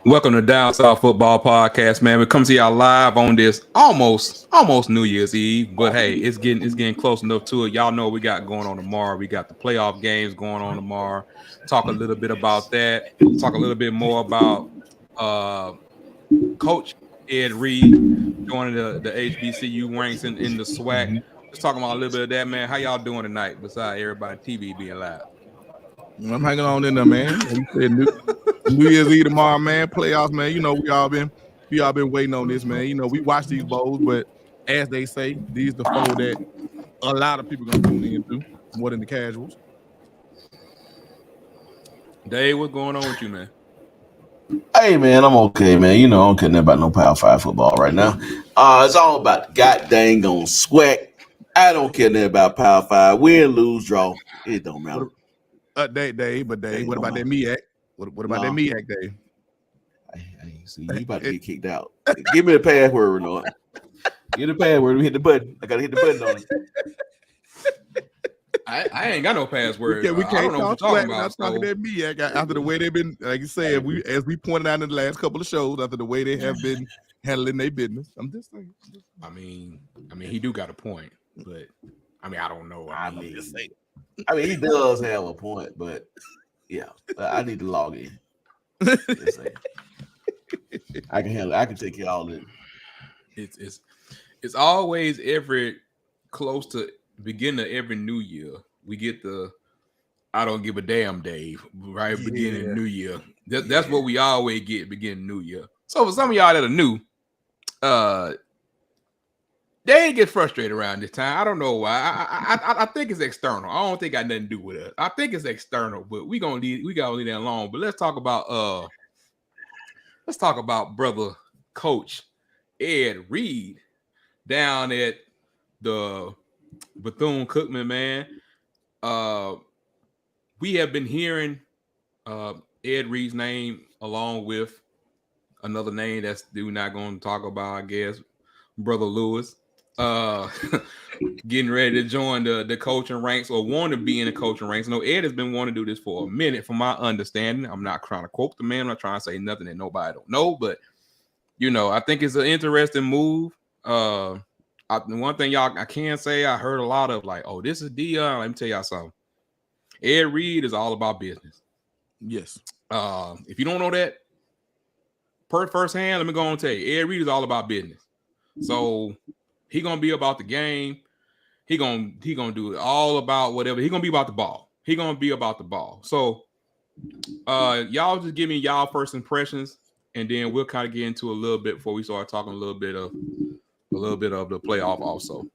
Welcome to Down South Football Podcast, man. We come to y'all live on this almost New Year's Eve, but hey, it's getting close enough to it. Y'all know what we got going on tomorrow. We got the playoff games going on tomorrow. Talk a little bit about that. Talk a little bit more about uh, Coach Ed Reed joining the HBCU ranks in the SWAC. Just talking about a little bit of that, man. How y'all doing tonight? Besides everybody TV being live. I'm hanging on in there, man. Like you said, New Year's Eve tomorrow, man. Playoffs, man. You know, we all been waiting on this, man. You know, we watch these bowls, but as they say, these the four that a lot of people gonna tune into more than the casuals. Dave, what's going on with you, man? Hey man, I'm okay, man. You know, I don't care nothing about no Power 5 football right now. It's all about the god dang on SWAC. I don't care nothing about Power 5. Win, lose, draw. It don't matter. Dave, what about that MEAC? What about that MEAC, Dave? I see you about to get kicked out. Give me the password or not. Give me the password. We hit the button. I gotta hit the button on it. I ain't got no password. We can't talk SWAC without so. talking that MEAC after the way they've been, like you said, as we pointed out in the last couple of shows, after the way they have been handling their business. I'm just saying. I mean, he do got a point, but I don't know. I mean, he does have a point, but yeah, I need to log in. I can handle it. I can take care of all of it. It's always close to beginning of every new year. We get the I don't give a damn Dave, right? Yeah. Beginning of new year. That's what we always get beginning new year. So for some of y'all that are new, they get frustrated around this time. I don't know why. I think it's external. I don't think it got nothing to do with it. I think it's external, but we gotta leave that alone. But let's talk about brother Coach Ed Reed down at the Bethune-Cookman, man. We have been hearing Ed Reed's name along with another name that's we're not going to talk about, I guess, Brother Lewis. Getting ready to join the coaching ranks or want to be in the coaching ranks. No, Ed has been wanting to do this for a minute, from my understanding. I'm not trying to quote the man. I'm not trying to say nothing that nobody don't know, but I think it's an interesting move. One thing I can say, I heard a lot of like, oh, this is Dion. Let me tell y'all something. Ed Reed is all about business. Yes. If you don't know that firsthand, let me go on and tell you, Ed Reed is all about business. So he gonna be about the game. He gonna do it all about whatever. He gonna be about the ball. He gonna be about the ball. So y'all just give me y'all first impressions, and then we'll kind of get into a little bit before we start talking a little bit of the playoff also.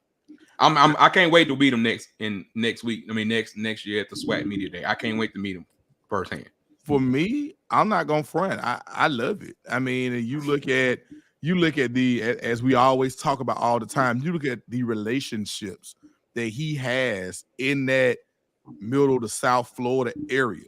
I can't wait to meet him next week. Next year at the SWAC Media Day. I can't wait to meet him firsthand. For me, I'm not gonna front. I love it. I mean, you look at as we always talk about all the time, you look at the relationships that he has in that middle to South Florida area,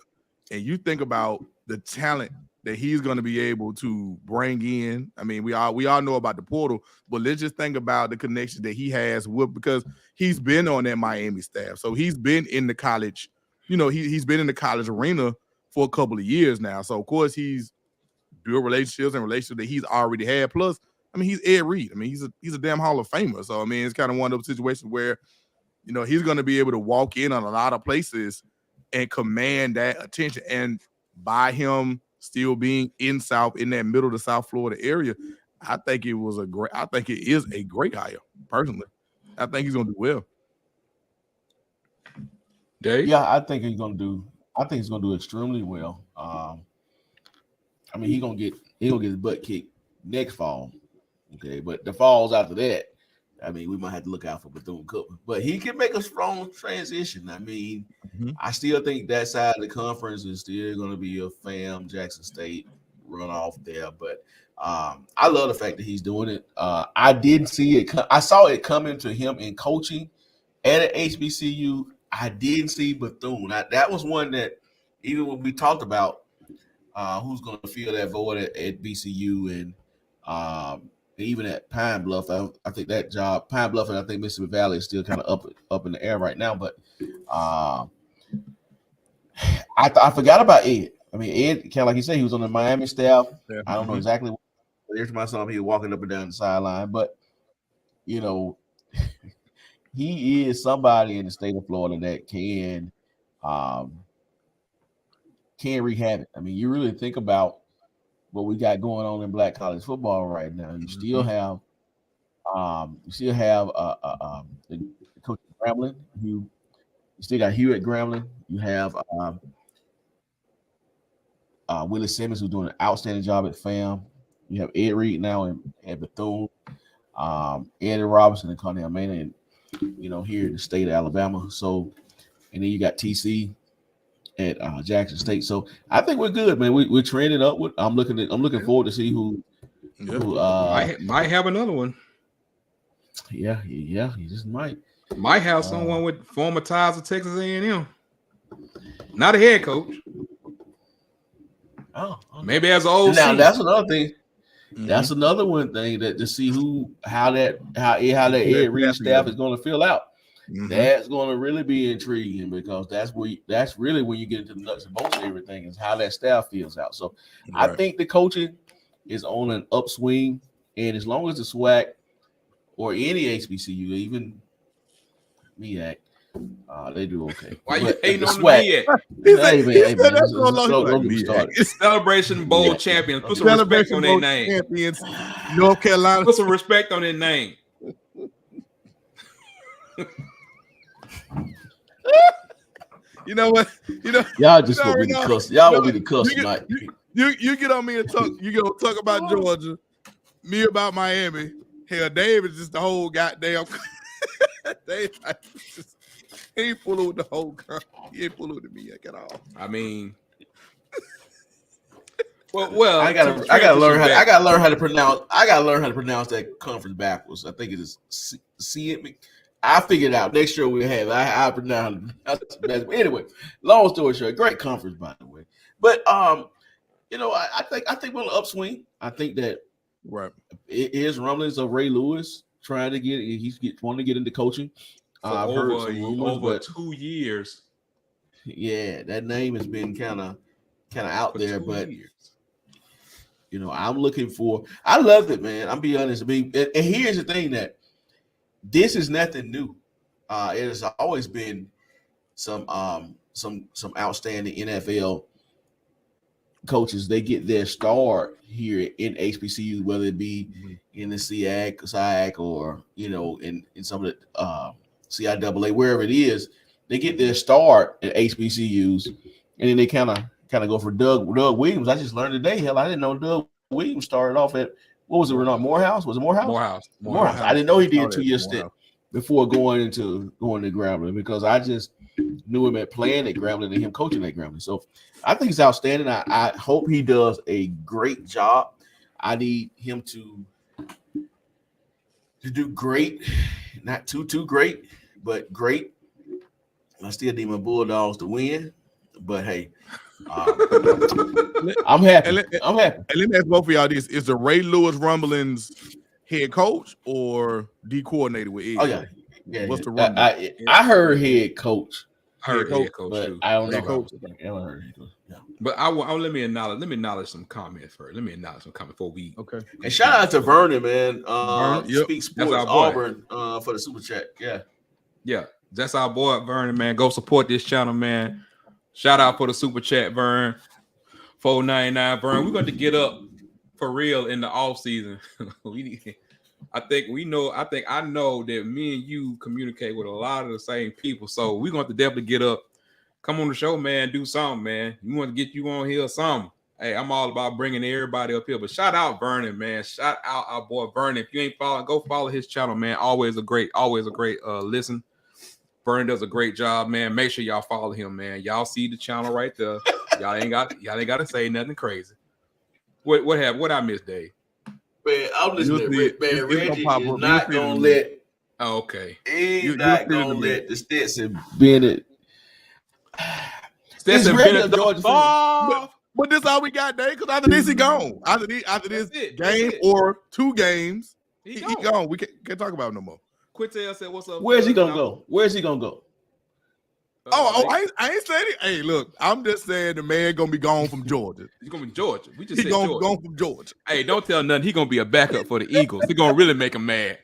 and you think about the talent that he's going to be able to bring in. I mean, we all know about the portal, but let's just think about the connection that he has because he's been on that Miami staff. So he's been in the college, he's been in the college arena for a couple of years now. So of course he's built relationships that he's already had. Plus, he's Ed Reed. He's a damn Hall of Famer. So it's kind of one of those situations where, he's going to be able to walk in on a lot of places and command that attention. And by him still being in that middle to South Florida area, I think it is a great hire. Personally, I think he's going to do well. Dave? Yeah, I think he's going to do extremely well. He's gonna get his butt kicked next fall. Okay, but the falls after that, we might have to look out for Bethune-Cookman. But he can make a strong transition. I still think that side of the conference is still gonna be a Jackson State runoff there. But I love the fact that he's doing it. I did see it. I saw it coming to him in coaching at an HBCU. I didn't see Bethune. That was one that even when we talked about who's going to fill that void at BCU and even at Pine Bluff. I think that job, Pine Bluff and I think Mississippi Valley is still kind of up in the air right now. But I forgot about Ed. I mean, Ed, kind of like you said, he was on the Miami staff. Yeah. I don't know exactly what. Every time I saw him, he was walking up and down the sideline. But, you know, he is somebody in the state of Florida that can wreak havoc. I mean, you really think about what we got going on in black college football right now. You still have the coach Grambling, you still got Hewitt Grambling. You have Willie Simmons, who's doing an outstanding job at FAM. You have Ed Reed now at Bethune, Eddie Robinson and Cornell Maynard, here in the state of Alabama. So, and then you got TC at Jackson State. So I think we're good, man. We're trending upward. I'm looking forward to see who might have another one. Yeah, he just might have someone with former ties to Texas A&M. Not a head coach. Oh, okay. Maybe as an OC. Now that's another thing. That's another one thing that to see how that Ed Reed staff is going to fill out. That's going to really be intriguing because that's really when you get into the nuts and bolts of everything is how that staff fills out. So I think the coaching is on an upswing, and as long as the SWAC or any HBCU, even MEAC, they do okay. Why you hating on the MEAC? Celebration Bowl champions. Put some respect on their name. Champions, North Carolina. Put some respect on their name. You know what? Y'all just want me to cuss. Y'all want me to cuss tonight. You get on me and talk. You go talk about Georgia, me about Miami. Hell, Dave is just the whole goddamn. Dave, he ain't fooling with the whole country. He ain't fooling with me at all. I mean, well, I gotta learn how to pronounce that conference backwards. I think it is see. I figured it out. Next year we'll have. I pronounce it. Anyway, long story short, great conference by the way. But I think we're on the upswing. I think that it is rumblings of Ray Lewis trying to wanting to get into coaching. I've heard some rumors, over 2 years. Yeah, that name has been kind of out there, but I'm looking for. I love it, man. I'm be honest. I mean, and here's the thing that this is nothing new. It has always been some outstanding NFL coaches. They get their start here in HBCU, whether it be in the SIAC or in some of the CIAA, wherever it is. They get their start at HBCUs, and then they kind of go for Doug Williams. I just learned today. Hell, I didn't know Doug Williams started off at what was it? Renard Morehouse? Was it Morehouse? Morehouse. I didn't know he did a 2-year stint before going to Grambling because I just knew him at playing at Grambling and him coaching at Grambling. So I think it's outstanding. I hope he does a great job. I need him to do great, not too great, but great. I still need my Bulldogs to win, but hey, I'm happy. I'm happy. And let me ask both of y'all this: is the Ray Lewis Rumblings head coach or D coordinator with Ed? Oh yeah. What's the rumble? I heard head coach. Head coach but too. I don't know. I heard head coach. Yeah. But let me acknowledge some comments first. Let me acknowledge some comments before we. Okay. And shout out to Vernon, man. Speak Sports Auburn for the super chat. Yeah. That's our boy Vernon, man. Go support this channel, man. Shout out for the super chat, Vern. $4.99, Vern. We're going to get up for real in the off season. I know that me and you communicate with a lot of the same people, so we're going to definitely get up. Come on the show, man. Do something, man. We want to get you on here or something. Hey, I'm all about bringing everybody up here. But shout out Vernon, man. Shout out our boy Vernon. If you ain't following, go follow his channel, man. Always a great listen. Vernon does a great job, man. Make sure y'all follow him, man. Y'all see the channel right there. Y'all ain't got to say nothing crazy. What I missed, Dave? Man, I'm listening. Man, Reggie is not gonna let. Oh, okay. He's not gonna let the Stetson Bennett. Stetson Bennett, Georgia. But this all we got, Dave. Because after this, he gone. After this game or 2 games, he gone. We can't talk about it no more. Quintel said, "What's up?" Where's he gonna go? I ain't saying it. Hey, look, I'm just saying the man gonna be gone from Georgia. He's gonna be Georgia. We just He said gonna Georgia. be gone from Georgia. Hey, don't tell nothing. He gonna be a backup for the Eagles. He gonna really make him mad.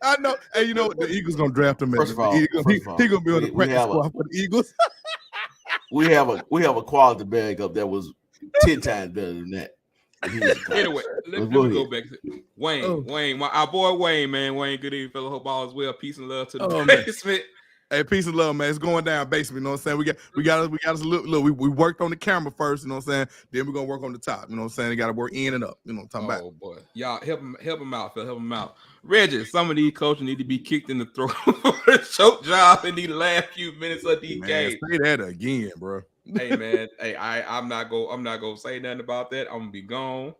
I know. Hey, you know what? The Eagles gonna draft him. First of all, he gonna be on the practice squad for the Eagles. we have a quality backup that was 10 times better than that. Anyway, let me go back to Wayne, our boy Wayne, man. Wayne, good evening, fellow. Hope all is well. Peace and love to the basement. Hey, peace and love, man. It's going down basement. You know what I'm saying? We got us look. We worked on the camera first. You know what I'm saying? Then we're gonna work on the top. You know what I'm saying? They got to work in and up. You know what I'm talking about? Oh boy, y'all help him out, Phil. Help him out. Reggie, some of these coaches need to be kicked in the throat for a choke job in the last few minutes of these games. Say that again, bro. Hey man, I'm not gonna say nothing about that. I'm gonna be gone.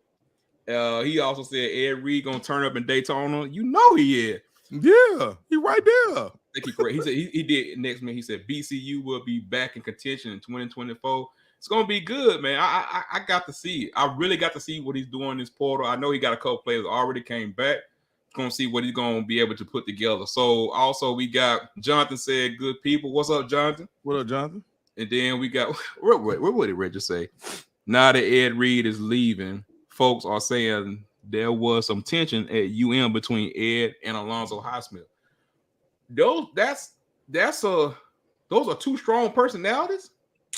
He also said Ed Reed gonna turn up in Daytona. You know he is. Yeah, he right there. I think he correct. He said he did next man. He said BCU will be back in contention in 2024. It's gonna be good, man. I got to see it. I really got to see what he's doing in this portal. I know he got a couple players already came back. Gonna see what he's gonna be able to put together. So also we got Jonathan said good people. What's up, Jonathan? What up, Jonathan? And then we got what did Reggie say? Now that Ed Reed is leaving, folks are saying there was some tension at UM between Ed and Alonzo Highsmith. Those are two strong personalities.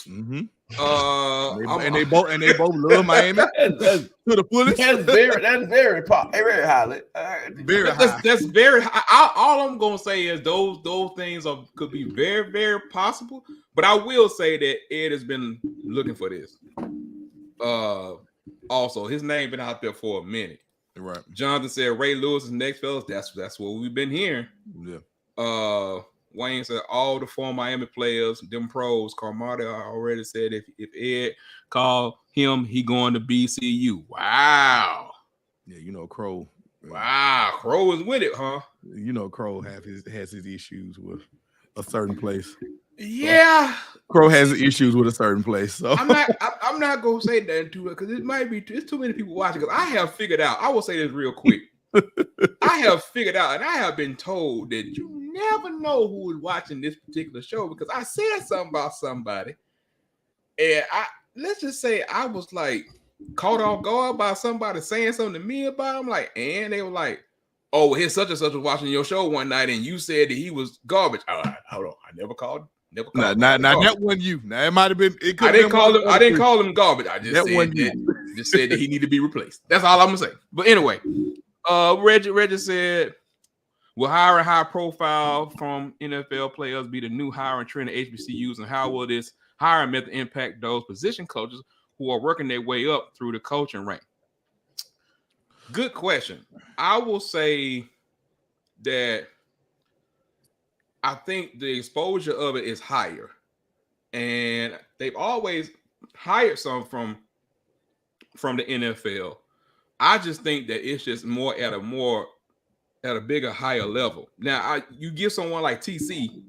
Mm-hmm. And they both love Miami to the fullest. That's very highly. Very high. That's very high. All I'm gonna say is those things could be very, very possible. But I will say that Ed has been looking for this. Also, his name been out there for a minute. Right. Jonathan said Ray Lewis is next, fellas. That's what we've been hearing. Yeah. Wayne said all the former Miami players, them pros, Carmada already said if Ed called him, he going to BCU. Wow. Yeah, you know Crow. Wow, Crow is with it, huh? You know Crow has his issues with a certain place. Yeah, Crow has issues with a certain place. So I'm not gonna say that to it because it's too many people watching. Because I have figured out. I will say this real quick. I have figured out, and I have been told that you never know who is watching this particular show because I said something about somebody, and let's just say I was like caught off guard by somebody saying something to me about him, like, and they were like, "Oh, his such and such was watching your show one night, and you said that he was garbage." All right, hold on, I never called. Not that wasn't you. Now it might have been. I didn't call him garbage. I just said that he needed to be replaced. That's all I'm gonna say. But anyway. Reggie said, will hiring high profile from NFL players be the new hiring trend at HBCUs, and how will this hiring method impact those position coaches who are working their way up through the coaching rank? Good question. I will say that I think the exposure of it is higher, and they've always hired some from the NFL. I just think that it's just at a bigger, higher level. Now, you give someone like TC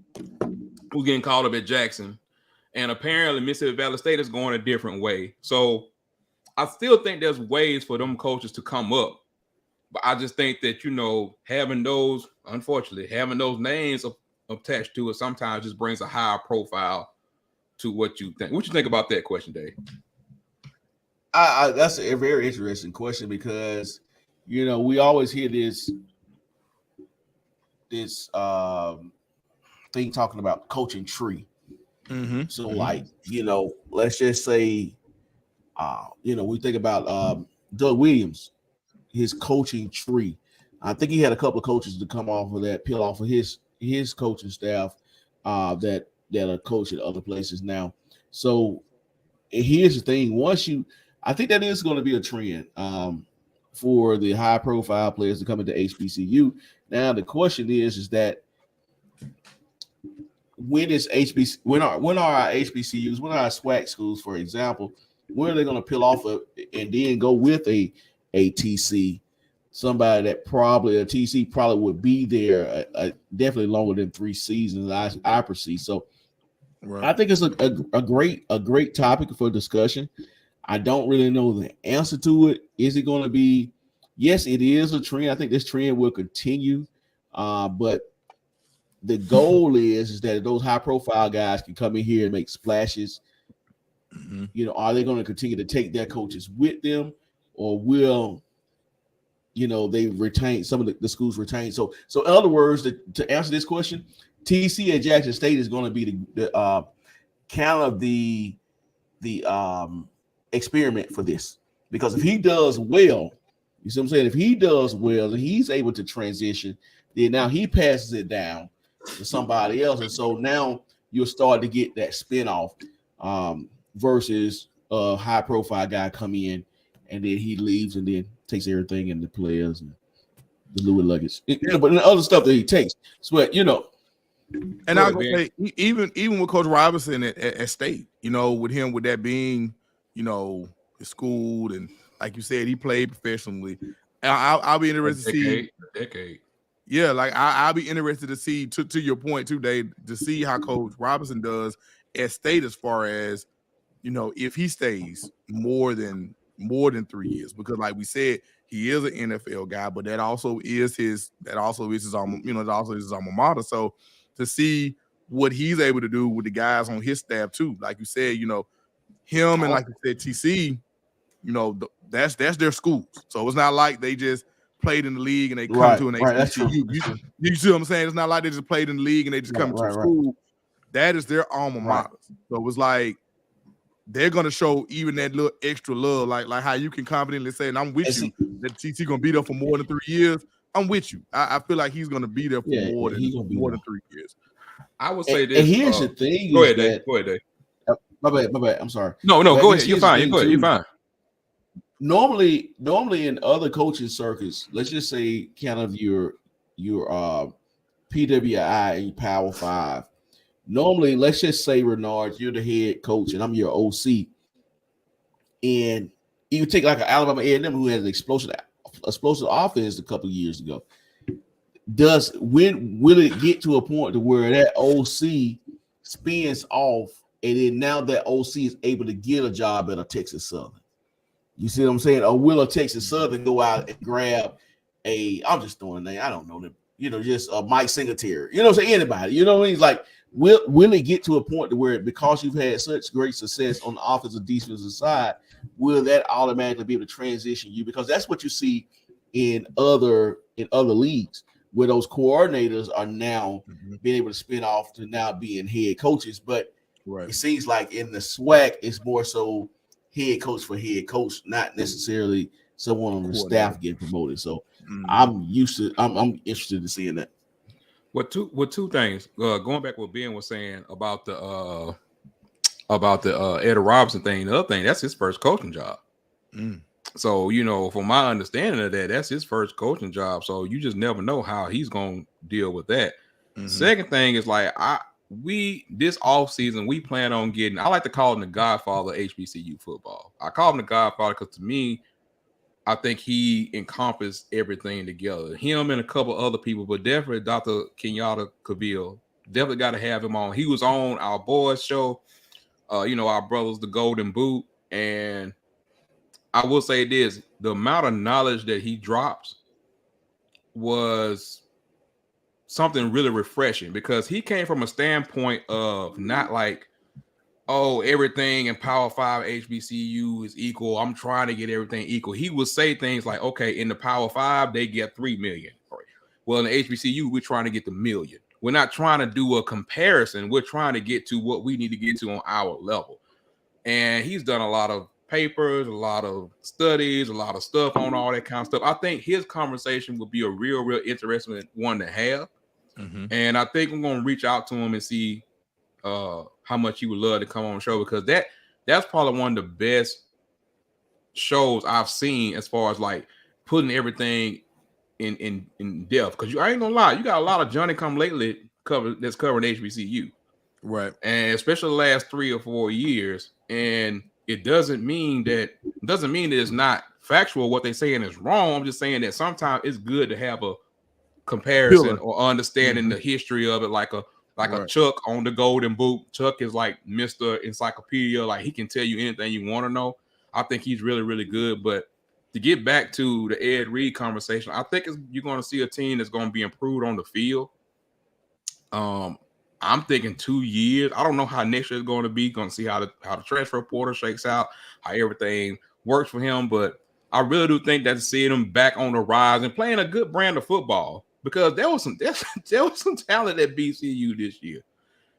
who's getting called up at Jackson, and apparently Mississippi Valley State is going a different way. So I still think there's ways for them coaches to come up. But I just think that, having those names attached to it sometimes just brings a higher profile to what you think. What you think about that question, Dave? That's a very interesting question because, we always hear this thing talking about coaching tree. Mm-hmm. So, let's just say, we think about Doug Williams, his coaching tree. I think he had a couple of coaches to come off of that, peel off of his coaching staff that are coaching at other places now. So, here's the thing: I think that is going to be a trend for the high-profile players to come into HBCU. Now, the question is that when are our HBCUs, when are our SWAC schools, for example, when are they going to peel off and then go with a TC, somebody that a TC probably would be there definitely longer than 3 seasons, I perceive. So, right. I think it's a great topic for discussion. I don't really know the answer to it. Is it going to be? Yes, it is a trend. I think this trend will continue. But the goal is that those high profile guys can come in here and make splashes. You know, are they going to continue to take their coaches with them, or will they retain some of the schools retain? So in other words, to answer this question, TC at Jackson State is going to be the kind of the experiment for this, because if he does well, you see what I'm saying? If he does well and he's able to transition, then now he passes it down to somebody else, and so now you'll start to get that spinoff versus a high profile guy come in and then he leaves and then takes everything and the players and the Louis luggage, but the other stuff that he takes. So, and I'll go say, even with Coach Robinson at State, with him, with that being, his school, and like you said, he played professionally. I'll be interested to see. Decade. Yeah, like I'll be interested to see, to your point too, Dave, to see how Coach Robinson does at State as far as, if he stays more than 3 years, because like we said, he is an NFL guy, but that also is his alma mater. So to see what he's able to do with the guys on his staff too, like you said, him and like you said, TC, that's their schools. So it's not like they just played in the league and they come to an HBCU. You see what I'm saying? It's not like they just played in the league and they just come to school. That is their alma mater. So it was like they're gonna show even that little extra love, like how you can confidently say, and I'm with you, that TC gonna be there for more than 3 years. I'm with you. I feel like he's gonna be there for more than 3 years. I would say this. And here's the thing. Go ahead, Dave. My bad. I'm sorry. No, go ahead. You're fine. You're fine. Normally in other coaching circuits, let's just say kind of your PWI and Power 5. Normally, let's just say, Renard, you're the head coach and I'm your OC. And you take like an Alabama A&M who had an explosive offense a couple of years ago. Will it get to a point to where that OC spins off, and then now that OC is able to get a job at a Texas Southern? You see what I'm saying? Or will a Texas Southern go out and grab I'm just throwing a name, I don't know them, just Mike Singletary, say anybody, what I mean? It's like, will it get to a point to where, because you've had such great success on the offensive defensive side, will that automatically be able to transition you? Because that's what you see in other leagues, where those coordinators are now being able to spin off to now being head coaches. But it seems like in the SWAC, it's more so head coach for head coach, not necessarily someone on the staff getting promoted. So I'm interested in seeing that. What two things? Going back what Ben was saying about the Ed Robinson thing. The other thing, that's his first coaching job. So from my understanding of that's his first coaching job. So you just never know how he's gonna deal with that. Second thing is like this offseason we plan on getting. I like to call him the Godfather of HBCU football. I call him the Godfather because to me, I think he encompassed everything together. Him and a couple other people, but definitely Dr. Kenyatta Cavill. Definitely got to have him on. He was on our boys show, our brothers, the Golden Boot. And I will say this, the amount of knowledge that he drops was something really refreshing, because he came from a standpoint of not like, oh, everything in Power 5 HBCU is equal. I'm trying to get everything equal. He would say things like, okay, in the Power 5, they get 3 million. Well, in the HBCU, we're trying to get the million. We're not trying to do a comparison. We're trying to get to what we need to get to on our level. And he's done a lot of papers, a lot of studies, a lot of stuff on all that kind of stuff. I think his conversation would be a real interesting one to have. And I think I'm going to reach out to him and see how much he would love to come on the show, because that's probably one of the best shows I've seen as far as like putting everything in depth. Because I ain't gonna lie, you got a lot of Johnny come lately that's covering HBCU, right? And especially the last 3 or 4 years, and it doesn't mean that it's not factual what they're saying is wrong. I'm just saying that sometimes it's good to have a comparison or understanding the history of it, like a Chuck on the Golden Boot. Chuck is like Mr. Encyclopedia. Like he can tell you anything you want to know. I think he's really, really good. But to get back to the Ed Reed conversation, I think you're going to see a team that's going to be improved on the field. I'm thinking 2 years. I don't know how next year is going to be. Going to see how the transfer portal shakes out, how everything works for him. But I really do think that seeing him back on the rise and playing a good brand of football, because there was some talent at BCU this year.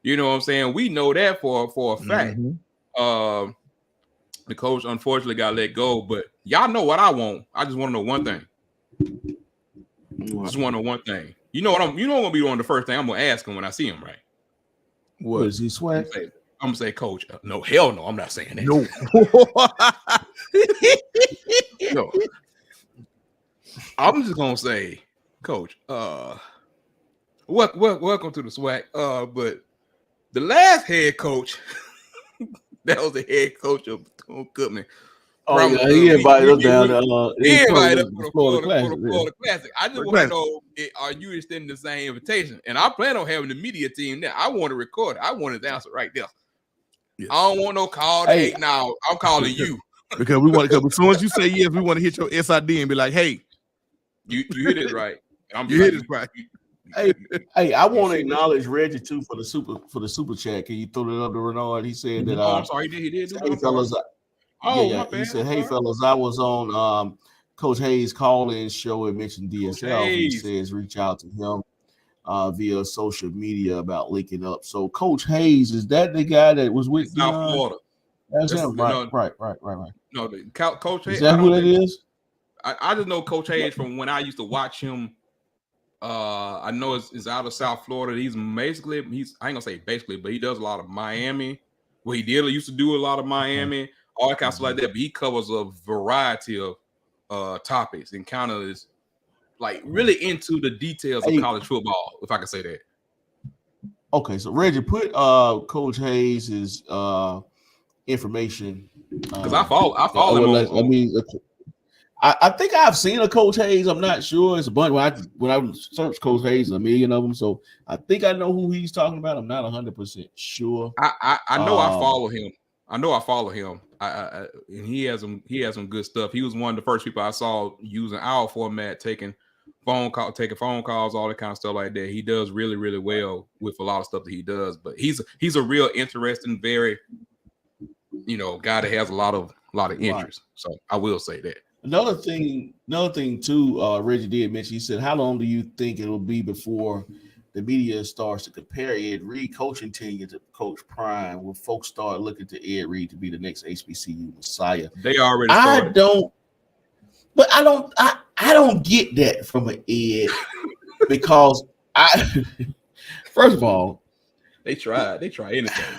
You know what I'm saying? We know that for a fact. The coach unfortunately got let go, but y'all know what I want. I just want to know one thing. Just want to know one thing. You know what I'm gonna be on the first thing I'm gonna ask him when I see him, right? What is he swag? I'm gonna say, Coach. No, hell no, I'm not saying that. No. No. I'm just gonna say, Coach, welcome to the swag. But the last head coach, that was the head coach of Cookman. Oh, yeah, he invited us down to the Florida Classic. I just want to know, are you extending the same invitation? And I plan on having the media team there. I want to record it. I want his answer right there. Yes. I don't want no call. Hey, now I'm calling you. Because as soon as you say yes, we want to hit your SID and be like, hey. You hit it right. You hit it right. Hey, I want to acknowledge Reggie too for the super chat. Can you throw that up to Renard? He said that. I'm sorry, he did. Hey, fellas. He said, "Hey, fellas, I was on Coach Hayes' call-in show and mentioned DSL. He says reach out to him via social media about linking up. So, Coach Hayes, is that the guy that was with South Florida? That's him, right. No, Coach Hayes. Is that who that is? I just know Coach Hayes from when I used to watch him. I know it's out of South Florida. I ain't gonna say basically, but he does a lot of Miami. Well, he used to do a lot of Miami. All that kind of stuff like that, but he covers a variety of topics and kind of is like really into the details of college football, if I can say that. Okay, so Reggie, put Coach Hayes' information because I follow him. I think I've seen a Coach Hayes. I'm not sure. It's a bunch. When I search Coach Hayes, a million of them. So I think I know who he's talking about. I'm not 100% sure. I know I follow him. And he has some good stuff. He was one of the first people I saw using our format, taking phone calls, all that kind of stuff like that. He does really, really well with a lot of stuff that he does. But he's a real interesting, very, guy that has a lot of interest. Right. So I will say that. Another thing too, Reggie did mention. He said, "How long do you think it will be before the media starts to compare Ed Reed coaching tenure to Coach Prime? Will folks start looking to Ed Reed to be the next HBCU Messiah?" They already started. I don't get that from an Ed because first of all, they try anything.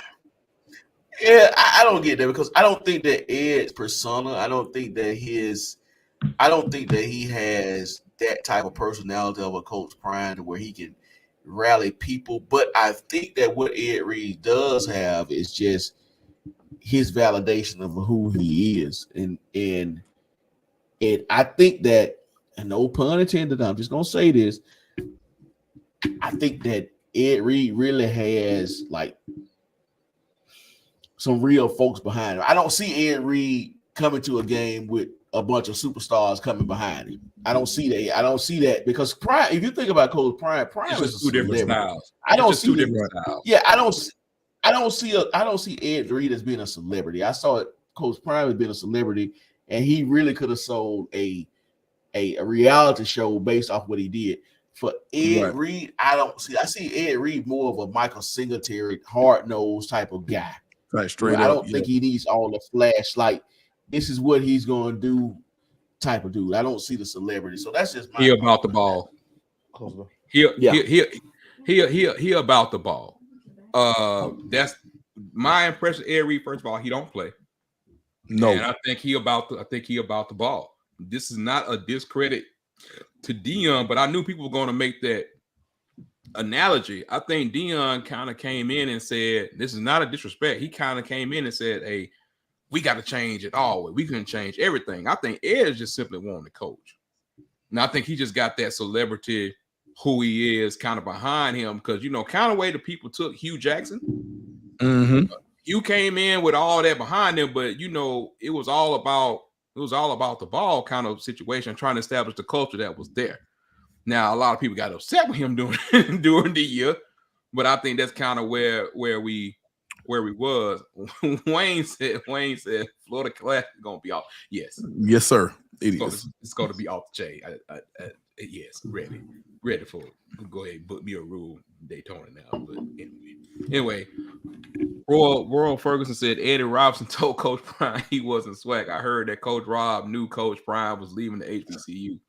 Yeah, I don't get that because I don't think that Ed's persona, I don't think that he has that type of personality of a Coach Prime to where he can rally people. But I think that what Ed Reed does have is just his validation of who he is. And I think that, and no pun intended, I'm just gonna say this. I think that Ed Reed really has like some real folks behind him. I don't see Ed Reed coming to a game with a bunch of superstars coming behind him. I don't see that because Prime, if you think about Coach Prime is two different styles. I don't see two different styles. Yeah, I don't see Ed Reed as being a celebrity. I saw it, Coach Prime as being a celebrity, and he really could have sold a reality show based off what he did. For Ed Reed, I see Ed Reed more of a Michael Singletary, hard-nosed type of guy. Right, straight up. I don't think he needs all the flash, like this is what he's going to do type of dude. I don't see the celebrity. So that's just he about the ball. He about the ball. That's my impression. Ed Reed, first of all, he don't play. No, and I think he about the ball. This is not a discredit to Dion, but I knew people were going to make that analogy. I think Dion kind of came in and said, this is not a disrespect. He kind of came in and said, hey, we got to change it all. We couldn't change everything. I think Ed is just simply wanting to coach. And I think he just got that celebrity, who he is, kind of behind him. Because, kind of way the people took Hugh Jackson. Mm-hmm. Hugh came in with all that behind him, but, it was all about the ball kind of situation, trying to establish the culture that was there. Now, a lot of people got upset with him during the year, But I think that's kind of where we was. Wayne said Florida Classic is gonna be off. Yes, yes, sir. It's gonna be off the chain. Yes, ready for it. Go ahead and book me a rule Daytona now. But anyway, Royal Ferguson said Eddie Robinson told Coach Prime he wasn't swag. I heard that Coach Rob knew Coach Prime was leaving the HBCU.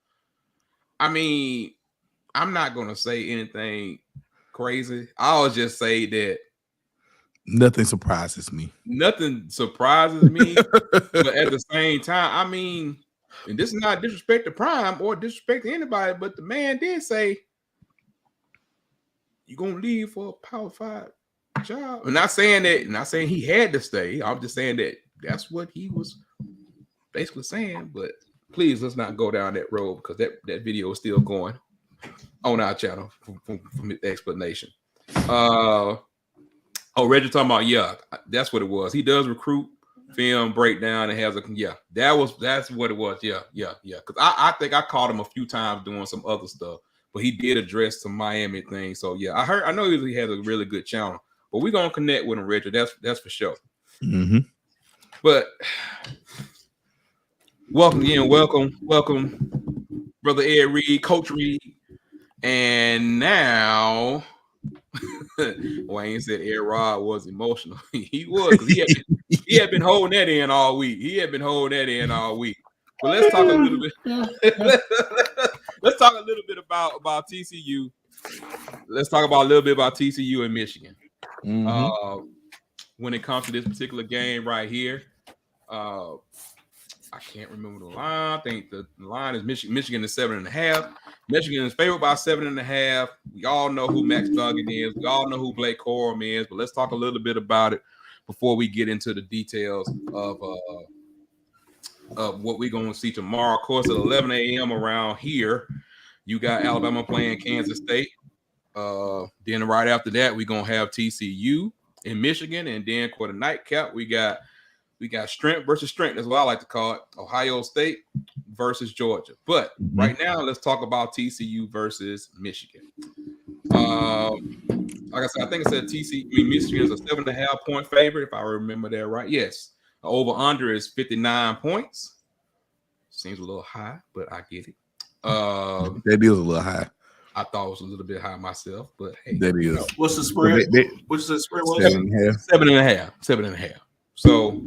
I mean, I'm not gonna say anything crazy. I'll just say that nothing surprises me. Nothing surprises me, but at the same time, I mean, and this is not disrespect to Prime or disrespect to anybody, but the man did say you're gonna leave for a Power 5 job. I'm not saying he had to stay. I'm just saying that that's what he was basically saying. But please, let's not go down that road because that video is still going on our channel from the explanation. Reggie talking about that's what it was. He does recruit, film breakdown, and has that's what it was. Yeah. Because I think I caught him a few times doing some other stuff, but he did address some Miami things. So yeah, I know he has a really good channel, but we're gonna connect with him, Richard. That's for sure. Mm-hmm. But welcome, Brother Ed Reed, Coach Reed, and now. Wayne said Ed Rod was emotional. He was because he had been holding that in all week. But let's talk a little bit. Let's talk a little bit about TCU. Let's talk about a little bit about TCU and Michigan. Mm-hmm. When it comes to this particular game right here, I can't remember the line. I think the line is Michigan is 7.5. Michigan is favored by 7.5. We all know who Max Duggan is. We all know who Blake Corum is. But let's talk a little bit about it before we get into the details of what we're going to see tomorrow. Of course, at 11 a.m. around here, you got Alabama playing Kansas State. Then right after that, we're going to have TCU in Michigan. And then for the nightcap, we got strength versus strength. That's what I like to call it. Ohio State versus Georgia. But right now, let's talk about TCU versus Michigan. Like I said, I think it said Michigan is a 7.5 point favorite, if I remember that right. Yes. The over-under is 59 points. Seems a little high, but I get it. That is a little high. I thought it was a little bit high myself, but hey. That is. What's the spread? What's the spread? 7.5. 7.5. So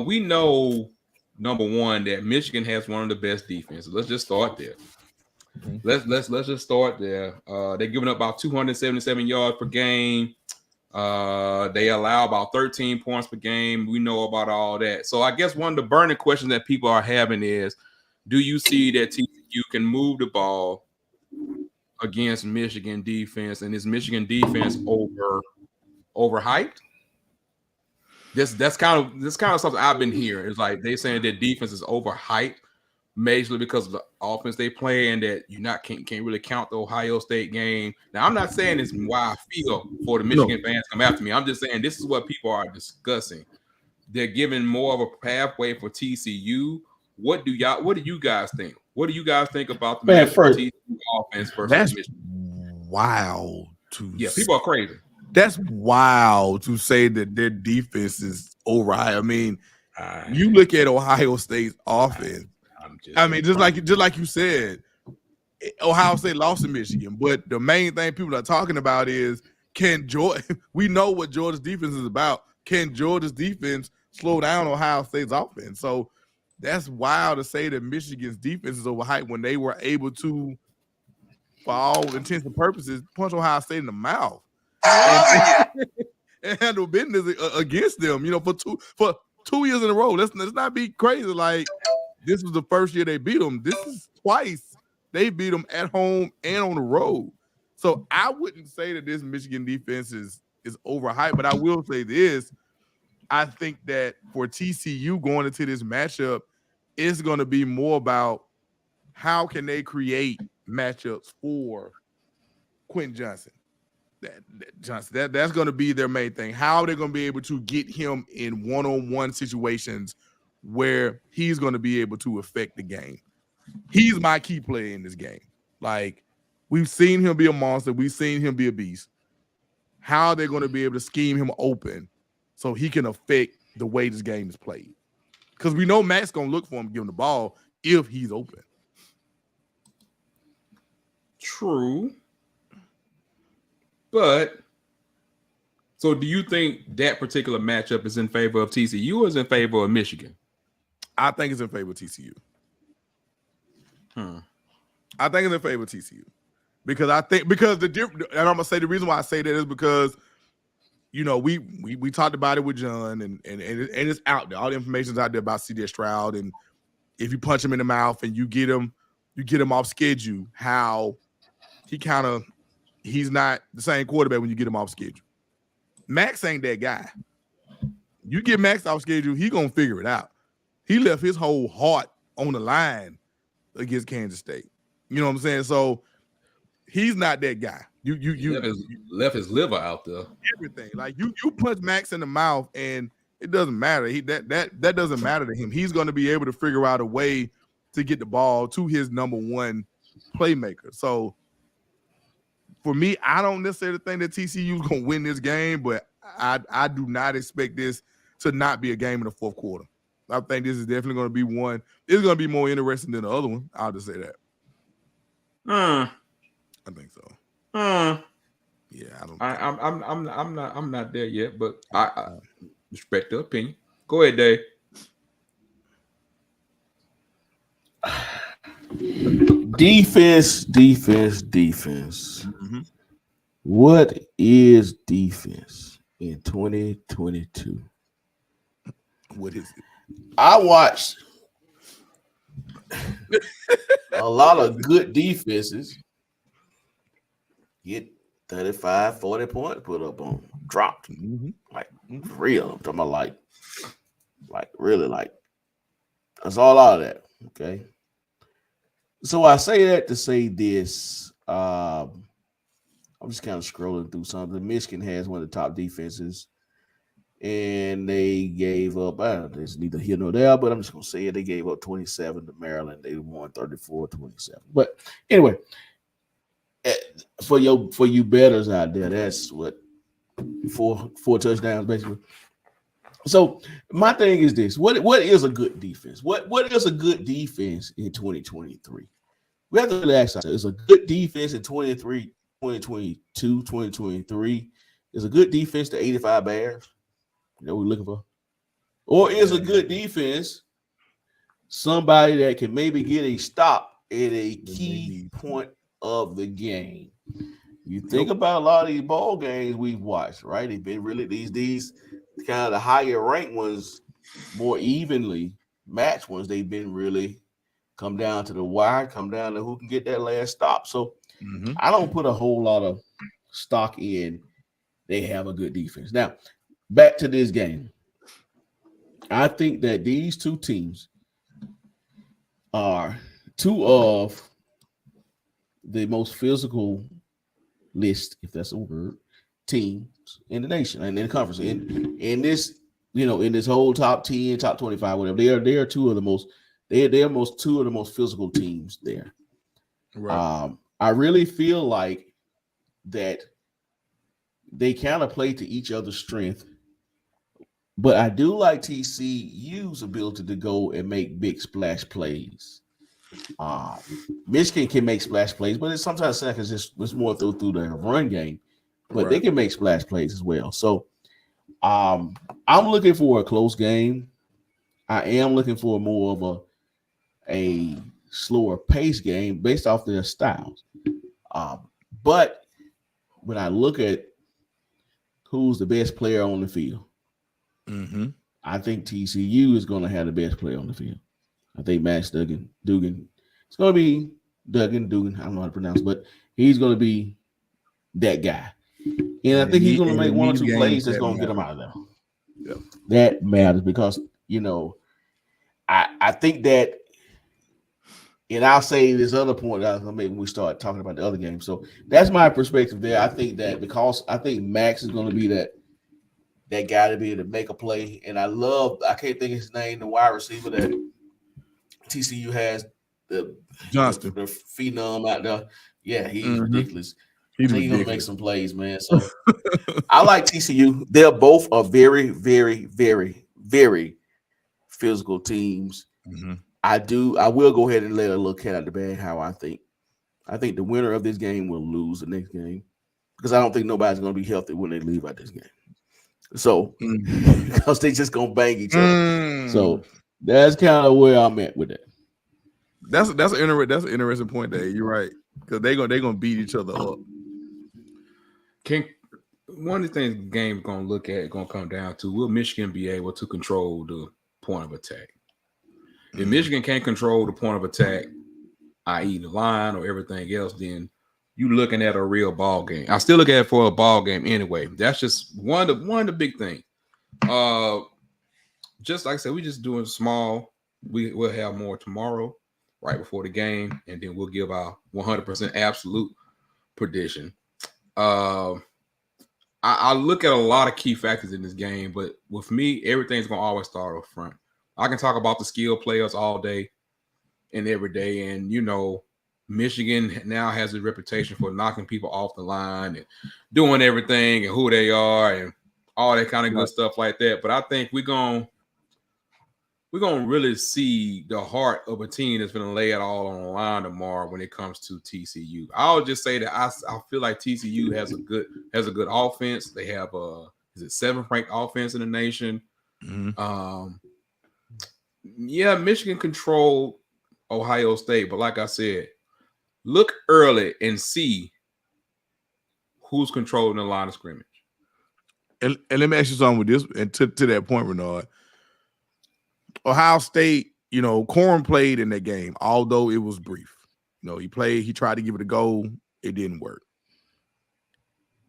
we know, number one, that Michigan has one of the best defenses. Let's just start there. Let's just start there. They're giving up about 277 yards per game. They allow about 13 points per game. We know about all that. So I guess one of the burning questions that people are having is, do you see that TCU can move the ball against Michigan defense, and is Michigan defense overhyped? That's kind of something I've been hearing. It's like they saying that defense is overhyped, majorly because of the offense they play, and that you can't really count the Ohio State game. Now, I'm not saying it's why I feel for the Michigan fans come after me. I'm just saying this is what people are discussing. They're giving more of a pathway for TCU. What do you guys think? What do you guys think about the TCU offense versus Michigan? Wild people are crazy. That's wild to say that their defense is overhyped. I mean, you look at Ohio State's offense. Just like you said, Ohio State lost to Michigan, but the main thing people are talking about is we know what Georgia's defense is about. Can Georgia's defense slow down Ohio State's offense? So that's wild to say that Michigan's defense is overhyped when they were able to, for all intents and purposes, punch Ohio State in the mouth and handle business against them. For 2 years in a row. Let's not be crazy. Like, this was the first year they beat them. This is twice they beat them at home and on the road. So I wouldn't say that this Michigan defense is overhyped, but I will say this. I think that for TCU going into this matchup, it's going to be more about how can they create matchups for Quentin Johnson. That's going to be their main thing. How are they going to be able to get him in one-on-one situations where he's going to be able to affect the game? He's my key player in this game. Like, we've seen him be a monster. We've seen him be a beast. how they're going to be able to scheme him open so he can affect the way this game is played. Because we know Mac's going to look for him, give him the ball if he's open. True. But so do you think that particular matchup is in favor of TCU or is in favor of Michigan? I think it's in favor of TCU. Hmm. I think it's in favor of TCU. Because and I'm gonna say the reason why I say that is because we talked about it with John and it's out there. All the information's out there about CJ Stroud, and if you punch him in the mouth and you get him off schedule, how he's not the same quarterback when you get him off schedule. Max ain't that guy. You get Max off schedule, he gonna figure it out. He left his whole heart on the line against Kansas State. You know what I'm saying? So he's not that guy. You left his liver out there. Everything. Like you punch Max in the mouth and it doesn't matter. That doesn't matter to him. He's going to be able to figure out a way to get the ball to his number one playmaker. So for me, I don't necessarily think that TCU is going to win this game, but I do not expect this to not be a game in the fourth quarter. I think this is definitely going to be one. It's going to be more interesting than the other one. I'll just say that. I think so. Yeah, I'm not there yet, but I respect the opinion. Go ahead, Dave. Defense. Mm-hmm. What is defense in 2022? What is it? I watched a lot of good defenses get 35, 40 points put up on them, dropped. Mm-hmm. Like real. I'm talking about like really like that's all out of that. Okay. So I say that to say this. I'm just kind of scrolling through something. Michigan has one of the top defenses, and they gave up. There's neither here nor there, but I'm just gonna say it. They gave up 27 to Maryland. They won 34-27. But anyway, for you bettors out there, that's what four touchdowns basically. So my thing is this: what is a good defense? What is a good defense in 2023? We have to really ask ourselves: is a good defense in 2022, 2023? Is a good defense the 85 Bears? You know what we're looking for? Or is a good defense somebody that can maybe get a stop at a key point of the game? You think about a lot of these ball games we've watched, right? They've been really these kind of the higher ranked ones, more evenly matched ones. They've been really come down to the wire, come down to who can get that last stop. So I don't put a whole lot of stock in they have a good defense. Now, back to this game. I think that these two teams are two of the most physical list, if that's a word, teams in the nation and in the conference. In this, in this whole top 10, top 25, whatever, they are two of the most two of the most physical teams there. Right. I really feel like that they kind of play to each other's strength. But I do like TCU's ability to go and make big splash plays. Michigan can make splash plays, but it's sometimes it's more through the run game. But they can make splash plays as well. So I'm looking for a close game. I am looking for more of a slower pace game based off their styles. But when I look at who's the best player on the field, I think TCU is going to have the best player on the field. I think Max Dugan. It's going to be Dugan. I don't know how to pronounce it, but he's going to be that guy. And I think he's going to make one or two plays that's going to get him out of there. Yep. That matters because, I think that, and I'll say this other point I'll make when we start talking about the other game. So that's my perspective there. I think that because I think Max is going to be that guy to be able to make a play. And I can't think of his name, the wide receiver that TCU has, the Johnston, the phenom out there. Yeah, he's ridiculous. I think he's gonna make some plays, man. So I like TCU. They're both are very, very, very, very physical teams. Mm-hmm. I will go ahead and let a little cat out the bag how I think. I think the winner of this game will lose the next game because I don't think nobody's going to be healthy when they leave out this game. So, because they just going to bang each other. So, that's kind of where I'm at with that. That's an interesting point, Dave. You're right, because they're gonna beat each other up. One of the things the game's gonna come down to: will Michigan be able to control the point of attack? If Michigan can't control the point of attack, i.e. the line or everything else, then you looking at a real ball game. I still look at it for a ball game anyway. That's just one of the big things. Just like I said, we just doing small. We'll have more tomorrow, right before the game, and then we'll give our 100% absolute prediction. I look at a lot of key factors in this game, but with me, everything's gonna always start up front. I can talk about the skill players all day and every day, and Michigan now has a reputation for knocking people off the line and doing everything and who they are and all that kind of good stuff like that. But I think we're gonna really see the heart of a team that's going to lay it all on the line tomorrow when it comes to TCU. I'll just say that I feel like TCU has a good offense. They have is it 7th ranked offense in the nation. Mm-hmm. Michigan controlled Ohio State, but like I said, look early and see who's controlling the line of scrimmage. And let me ask you something with this, and to that point, Renard. Ohio State, Corum played in that game, although it was brief. He played, he tried to give it a go, it didn't work.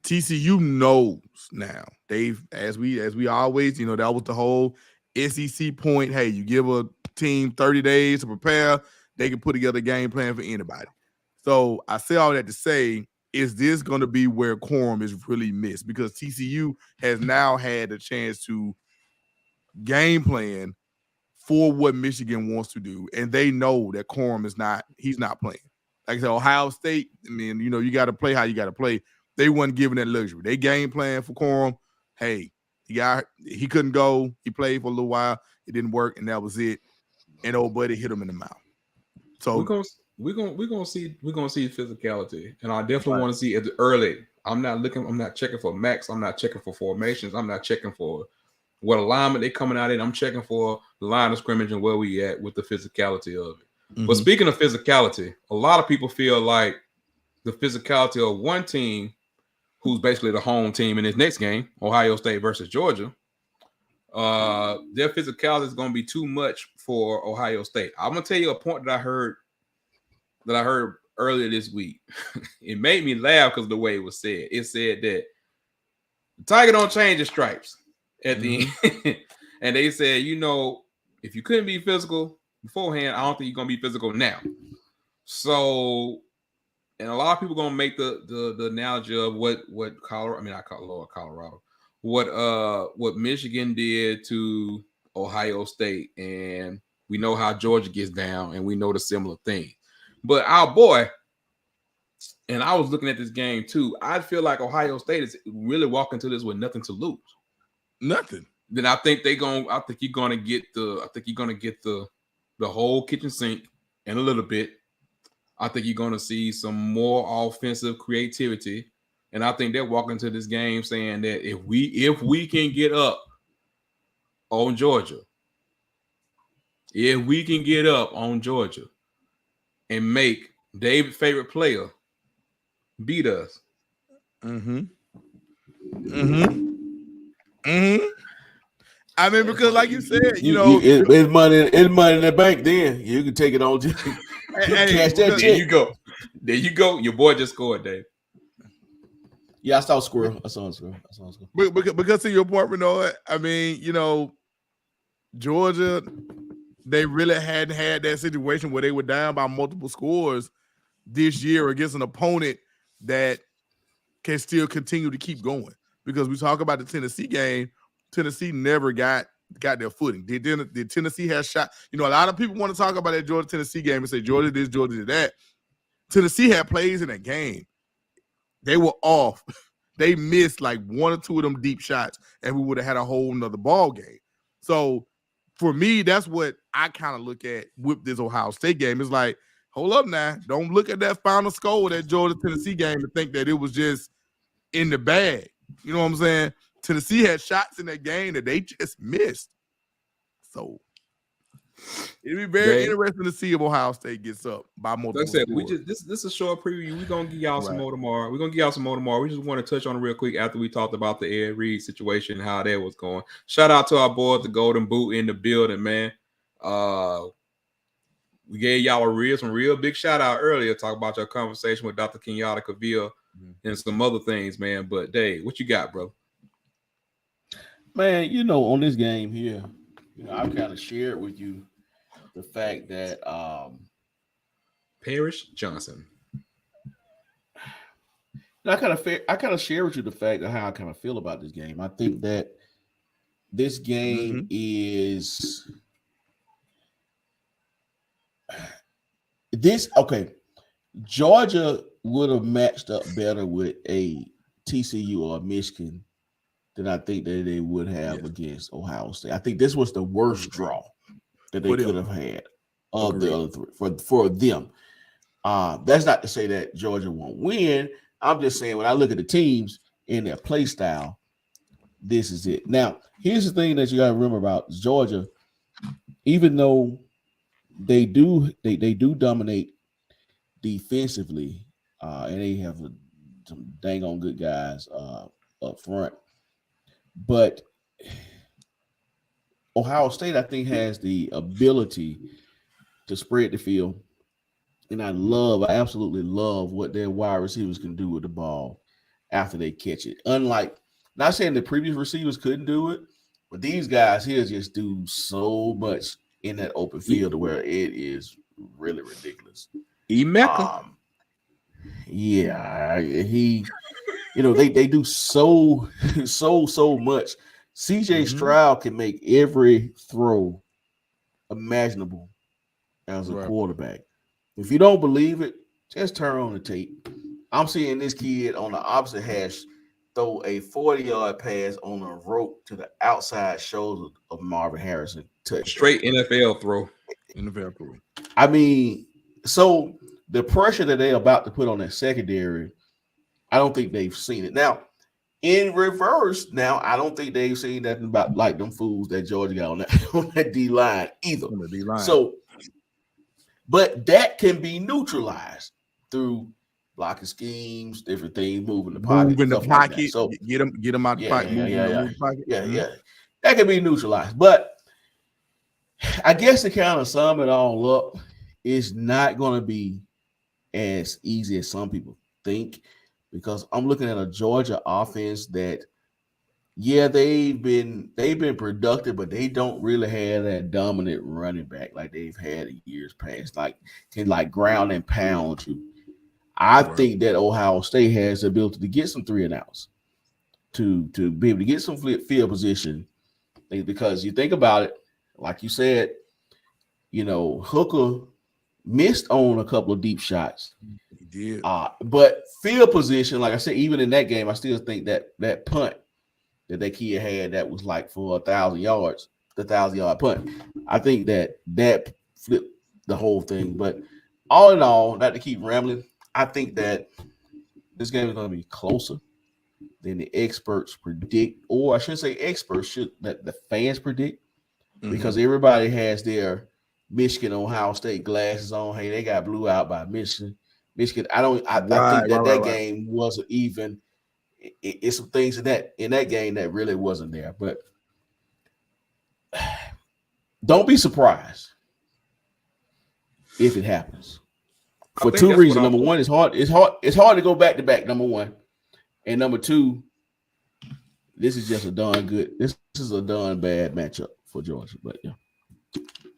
TCU knows now. They've, as we always, that was the whole SEC point. Hey, you give a team 30 days to prepare, they can put together a game plan for anybody. So I say all that to say, is this going to be where Corum is really missed? Because TCU has now had a chance to game plan for what Michigan wants to do, and they know that Corum he's not playing. Like I said, Ohio State, I mean, you got to play how you got to play. They weren't given that luxury. They game plan for Corum. Hey, he couldn't go. He played for a little while. It didn't work, and that was it. And old buddy hit him in the mouth. So we're gonna see physicality, and I definitely want to see it early. I'm not checking for max. I'm not checking for formations. I'm not checking for what alignment they coming out in. I'm checking for the line of scrimmage and where we at with the physicality of it. Mm-hmm. But speaking of physicality, a lot of people feel like the physicality of one team, who's basically the home team in this next game, Ohio State versus Georgia, their physicality is going to be too much for Ohio State. I'm going to tell you a point that I heard earlier this week. It made me laugh because of the way it was said. It said that the Tiger don't change his stripes at the end. And they said, if you couldn't be physical beforehand, I don't think you're going to be physical now. So, and a lot of people going to make the analogy of what Colorado, Colorado, what Michigan did to Ohio State, and we know how Georgia gets down, and we know the similar thing. But our boy, and I was looking at this game too, I feel like Ohio State is really walking to this with nothing to lose. Nothing. Then I think you're gonna get the whole kitchen sink in a little bit. I think you're gonna see some more offensive creativity. And I think they're walking to this game saying that if we can get up on Georgia, and make David's favorite player beat us. I mean, because like you said, it's money in the bank. Then you can take it on. Cash that check. There you go. Your boy just scored, Dave. Yeah, I saw squirrel. I saw squirrel. Because to your point, Renard, I mean, Georgia, they really hadn't had that situation where they were down by multiple scores this year against an opponent that can still continue to keep going. Because we talk about the Tennessee game, Tennessee never got their footing. Did Tennessee have shot? A lot of people want to talk about that Georgia-Tennessee game and say Georgia this, Georgia did that. Tennessee had plays in that game they were off. They missed like one or two of them deep shots, and we would have had a whole nother ball game. So for me, that's what I kind of look at with this Ohio State game. It's like, hold up now. Don't look at that final score of that Georgia-Tennessee game and think that it was just in the bag. You know what I'm saying? Tennessee had shots in that game that they just missed. So it'll be very interesting to see if Ohio State gets up by multiple. Like I said, we just this is a short preview. We're gonna give y'all some more tomorrow. We just want to touch on it real quick after we talked about the Ed Reed situation, how that was going. Shout out to our boy, the Golden Boot in the building, man. We gave y'all some real big shout out earlier, talk about your conversation with Dr. Kenyatta Cavill and some other things, man. But Dave, what you got, bro? Man, on this game here, I've kind of shared with you the fact that Parrish Johnson. I kind of share with you the fact of how I kind of feel about this game. I think that this game is Georgia would have matched up better with a TCU or a Michigan than I think that they would have against Ohio State. I think this was the worst draw that they could have had of the other three for them. That's not to say that Georgia won't win. I'm just saying when I look at the teams and their play style, this is it. Now, here's the thing that you got to remember about Georgia. Even though they do dominate defensively, and they have some dang on good guys up front, but Ohio State, I think, has the ability to spread the field. And I absolutely love what their wide receivers can do with the ball after they catch it. Unlike, not saying the previous receivers couldn't do it, but these guys here just do so much in that open field to where it is really ridiculous. Emeka. They do so much. CJ Stroud can make every throw imaginable as a quarterback. If you don't believe it, just turn on the tape. I'm seeing this kid on the opposite hash throw a 40-yard pass on a rope to the outside shoulder of Marvin Harrison. Straight NFL throw. I mean, so the pressure that they're about to put on that secondary, I don't think they've seen it. Now, in reverse, I don't think they've seen nothing about like them fools that Georgia got on that D-line either. So, but that can be neutralized through blocking schemes, different things, moving the pocket. Like so get them out the pocket. That can be neutralized. But I guess to kind of sum it all up, it's not going to be as easy as some people think, because I'm looking at a Georgia offense that, they've been productive, but they don't really have that dominant running back like they've had in years past, like can ground and pound you. I think that Ohio State has the ability to get some 3 and outs, to be able to get some field position, because you think about it, like you said, Hooker missed on a couple of deep shots. He did. But field position, like I said, even in that game, I still think that punt that kid had that was like for 1,000 yards, the 1,000-yard punt. I think that flipped the whole thing. But all in all, not to keep rambling, I think that this game is going to be closer than the experts predict, or I shouldn't say experts, that the fans predict, because everybody has their Michigan, Ohio State glasses on. Hey, they got blew out by Michigan. I think that game wasn't even. It's some things in that game that really wasn't there. But don't be surprised if it happens. For 2 reasons. Number one, it's hard to go back to back, number one. And number two, this is just a darn good. This is a darn bad matchup for Georgia. But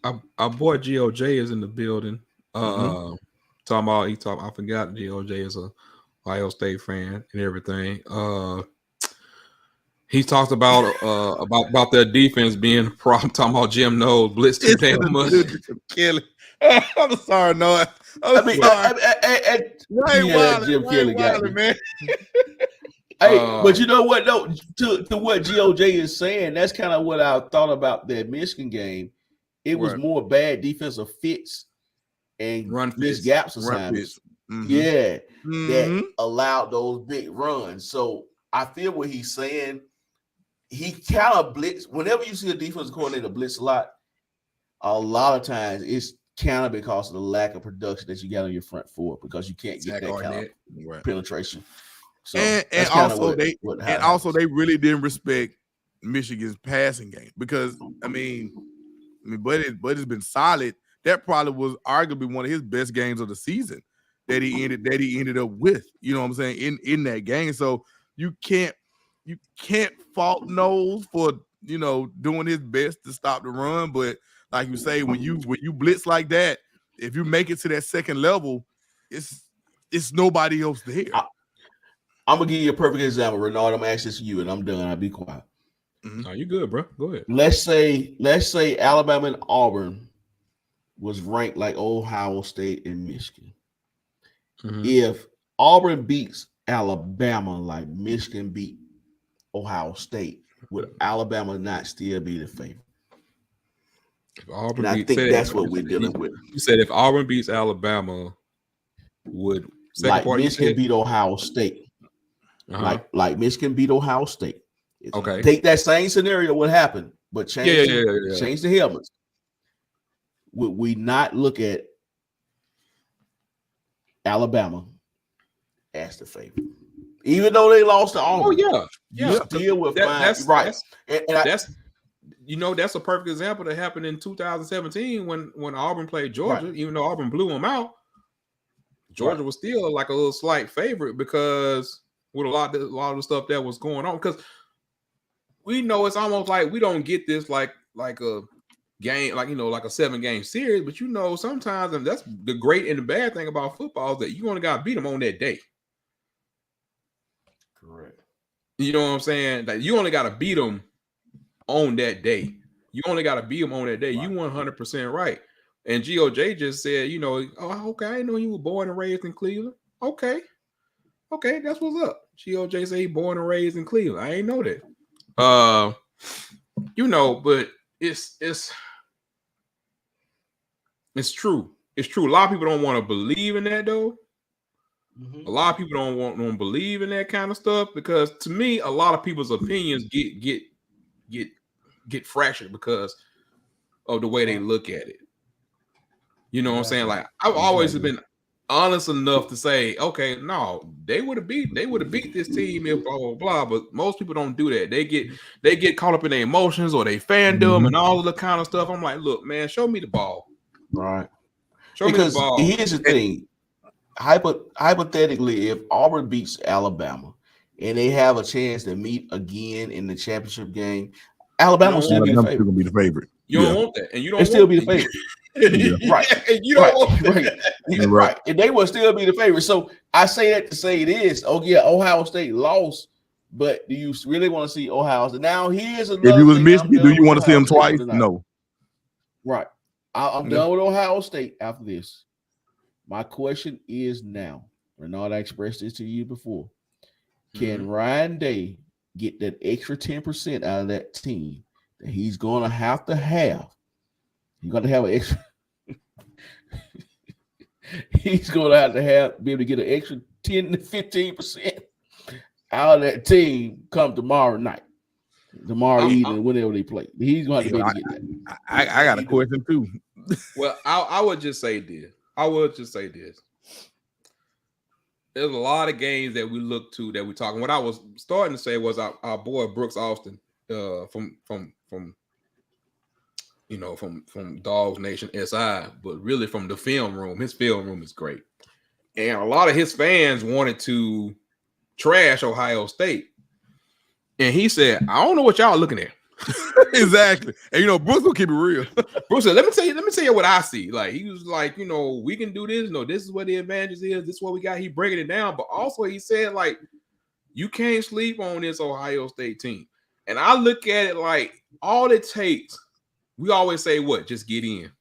our boy GOJ is in the building. I forgot GOJ is a Ohio State fan and everything. He talked about their defense being a problem. Talking about Jim Knowles blitz too damn much. I'm sorry, Noah. Jim Kelly got me. man. Hey, but you know what though? To what GOJ is saying, that's kind of what I thought about that Michigan game. It was more bad defensive fits and missed gaps assignments. Yeah, that allowed those big runs. So I feel what he's saying. He kind of blitz. Whenever you see a defensive coordinator blitz a lot of times it's kind of because of the lack of production that you got on your front four because you can't get that kind of penetration. So and also they really didn't respect Michigan's passing game because I mean, Buddy's been solid. That probably was arguably one of his best games of the season that he ended up with. You know what I'm saying in that game. So you can't fault Knowles for doing his best to stop the run, but like you say, when you blitz like that, if you make it to that second level, it's nobody else there. I'm gonna give you a perfect example, Renard. I'm gonna ask this to you, and I'm done. I'll be quiet. Oh, you good, bro? Go ahead. Let's say Alabama and Auburn was ranked like Ohio State and Michigan. If Auburn beats Alabama like Michigan beat Ohio State, would Alabama not still be the favorite? And I think that's what we're dealing with. You said if Auburn beats Alabama, would Michigan beat Ohio State? Like Michigan beat Ohio State. Okay. Take that same scenario, what happened, but change the helmets. Would we not look at Alabama as the favorite? Even though they lost to Auburn. Oh, yeah. You still would find right. That's a perfect example that happened in 2017 when Auburn played Georgia. Even though Auburn blew them out, Georgia was still like a little slight favorite because with a lot of the stuff that was going on. Because we know it's almost like we don't get this like a game, like a 7-game series. But sometimes, and that's the great and the bad thing about football is that you only got to beat them on that day. Correct. You know what I'm saying? Like you only got to beat them on that day. You only got to beat them on that day. Right. You 100% right. And GOJ just said, oh, okay, I didn't know you were born and raised in Cleveland. Okay, that's what's up. GOJ said he born and raised in Cleveland. I ain't know that. But it's true. It's true. A lot of people don't want to believe in that though. A lot of people don't believe in that kind of stuff because to me, a lot of people's opinions get fractured because of the way they look at it. You know what I'm saying? Like I've always been honest enough to say, okay, no, they would have beat this team if blah blah blah. But most people don't do that. They get caught up in their emotions or they fandom and all of the kind of stuff. I'm like, look, man, show me the ball. Right. Show me the ball. Here's the thing. Hypothetically, if Auburn beats Alabama and they have a chance to meet again in the championship game, Alabama will still be the favorite. Gonna be the favorite. You don't want that, and you don't still be the favorite. Right. And you don't want that. Right. And they will still be the favorite. So I say that to say this. Oh yeah, Ohio State lost, but do you really want to see Ohio State? Now here's another. If you was Michigan, do you want to see them twice? No. Right. I'm done with Ohio State after this. My question is now, Renard, I expressed this to you before. Can Ryan Day get that extra 10% out of that team that he's going to have? He's going to have an extra. He's going to be able to get an extra 10 to 15% out of that team come tomorrow night. Tomorrow evening, whenever they play. He's going to be able to get that. I got a question too. Well, I would just say this. There's a lot of games that we look to that we're talking. What I was starting to say was our boy Brooks Austin from Dogs Nation SI, but really from the film room. His film room is great. And a lot of his fans wanted to trash Ohio State. And he said, I don't know what y'all are looking at. Exactly. And Brooks will keep it real. Brooks said, let me tell you what I see. Like he was like, we can do this. This is what the advantage is. This is what we got. He breaking it down. But also he said, like, you can't sleep on this Ohio State team. And I look at it like all it takes, we always say what? Just get in.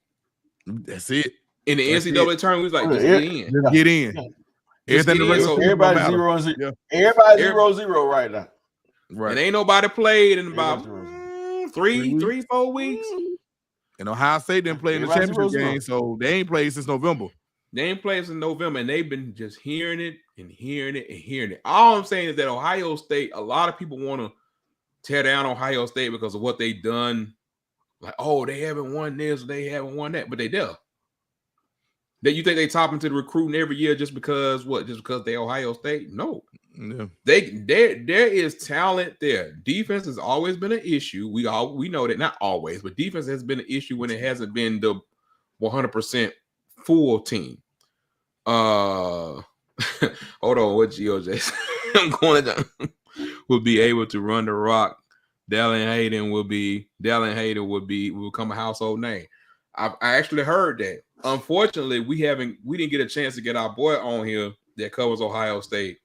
That's it. In the NCAA tournament, we was like, just get in. Get in. Everything the regular season don't Everybody matter. 0-0. Yeah. Everybody 0-0 right now. Right. And ain't nobody played in about Everybody 3, 4 weeks. And Ohio State didn't play in the Everybody championship 0-0. game, so they ain't played since November. They ain't played in November, and they've been just hearing it and hearing it and hearing it. All I'm saying is that Ohio State, a lot of people want to tear down Ohio State because of what they've done. Like, oh, they haven't won this, they haven't won that, but they do. That you think they top into the recruiting every year just because what? Just because they Ohio State? No. Yeah. There is talent there. Defense has always been an issue. We know that, not always, but defense has been an issue when it hasn't been the 100% full team. Hold on, what GOJ? I'm going down. Will be able to run the rock. Dallin Hayden will become a household name. I actually heard that. Unfortunately, we didn't get a chance to get our boy on here that covers Ohio State,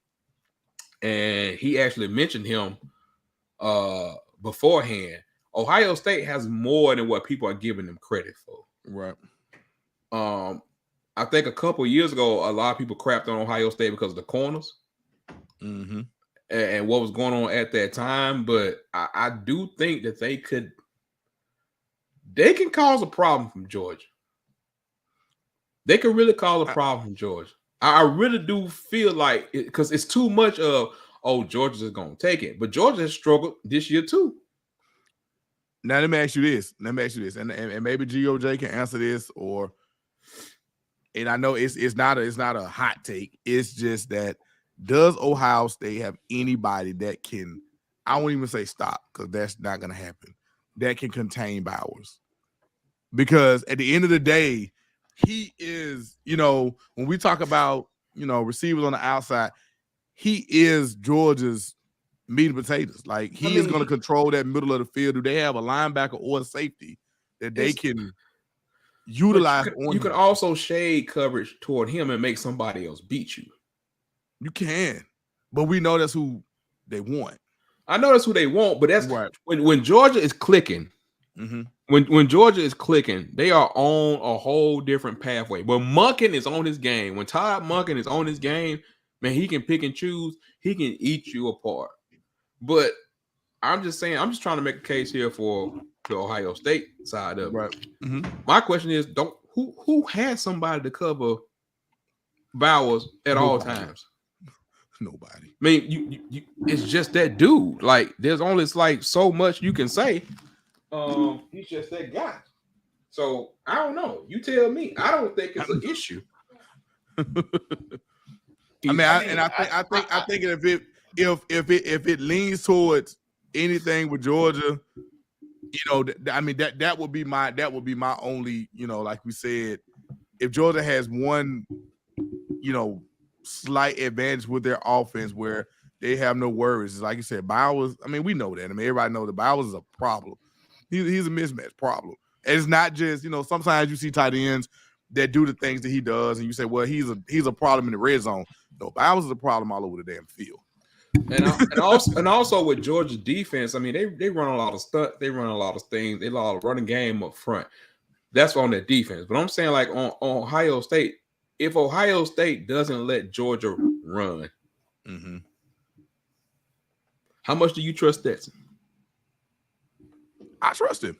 and he actually mentioned him beforehand. Ohio State has more than what people are giving them credit for. Right. I think a couple of years ago, a lot of people crapped on Ohio State because of the corners. Mm-hmm. And what was going on at that time, but I do think that they can cause a problem from Georgia. They could really cause a problem from Georgia. I really do feel like because it's too much of, oh, Georgia's just going to take it. But Georgia has struggled this year too. Now, let me ask you this. And maybe GOJ can answer this, and I know it's not a hot take. It's just that, does Ohio State have anybody that can, I won't even say stop, because that's not going to happen, that can contain Bowers? Because at the end of the day, he is, when we talk about, receivers on the outside, he is Georgia's meat and potatoes. Like, he is going to control that middle of the field. Do they have a linebacker or a safety that they can utilize? You can also shade coverage toward him and make somebody else beat you. You can, but we know that's who they want. I know that's who they want, but that's right. When Georgia is clicking. Mm-hmm. When Georgia is clicking, they are on a whole different pathway. When Monken is on his game, when Todd Monken is on his game, man, he can pick and choose. He can eat you apart. But I'm just saying, I'm just trying to make a case here for the Ohio State side of it. Right. Mm-hmm. My question is, who has somebody to cover Bowers at all times? Nobody. I mean, you it's just that dude. Like, there's only so much you can say. He's just that guy. So I don't know. You tell me. I don't think it's an issue. I think if it leans towards anything with Georgia, that would be my only, like we said, if Georgia has one, slight advantage with their offense where they have no worries. Like you said, Bowers, we know that. Everybody knows that Bowers is a problem. He's a mismatch problem. And it's not just, sometimes you see tight ends that do the things that he does, and you say, well, he's a problem in the red zone. No, Bowers is a problem all over the damn field. And also with Georgia's defense, they run a lot of stuff. They run a lot of things. They run a running game up front. That's on their defense. But I'm saying, like, on Ohio State, if Ohio State doesn't let Georgia run, mm-hmm. How much do you trust that? I trust him.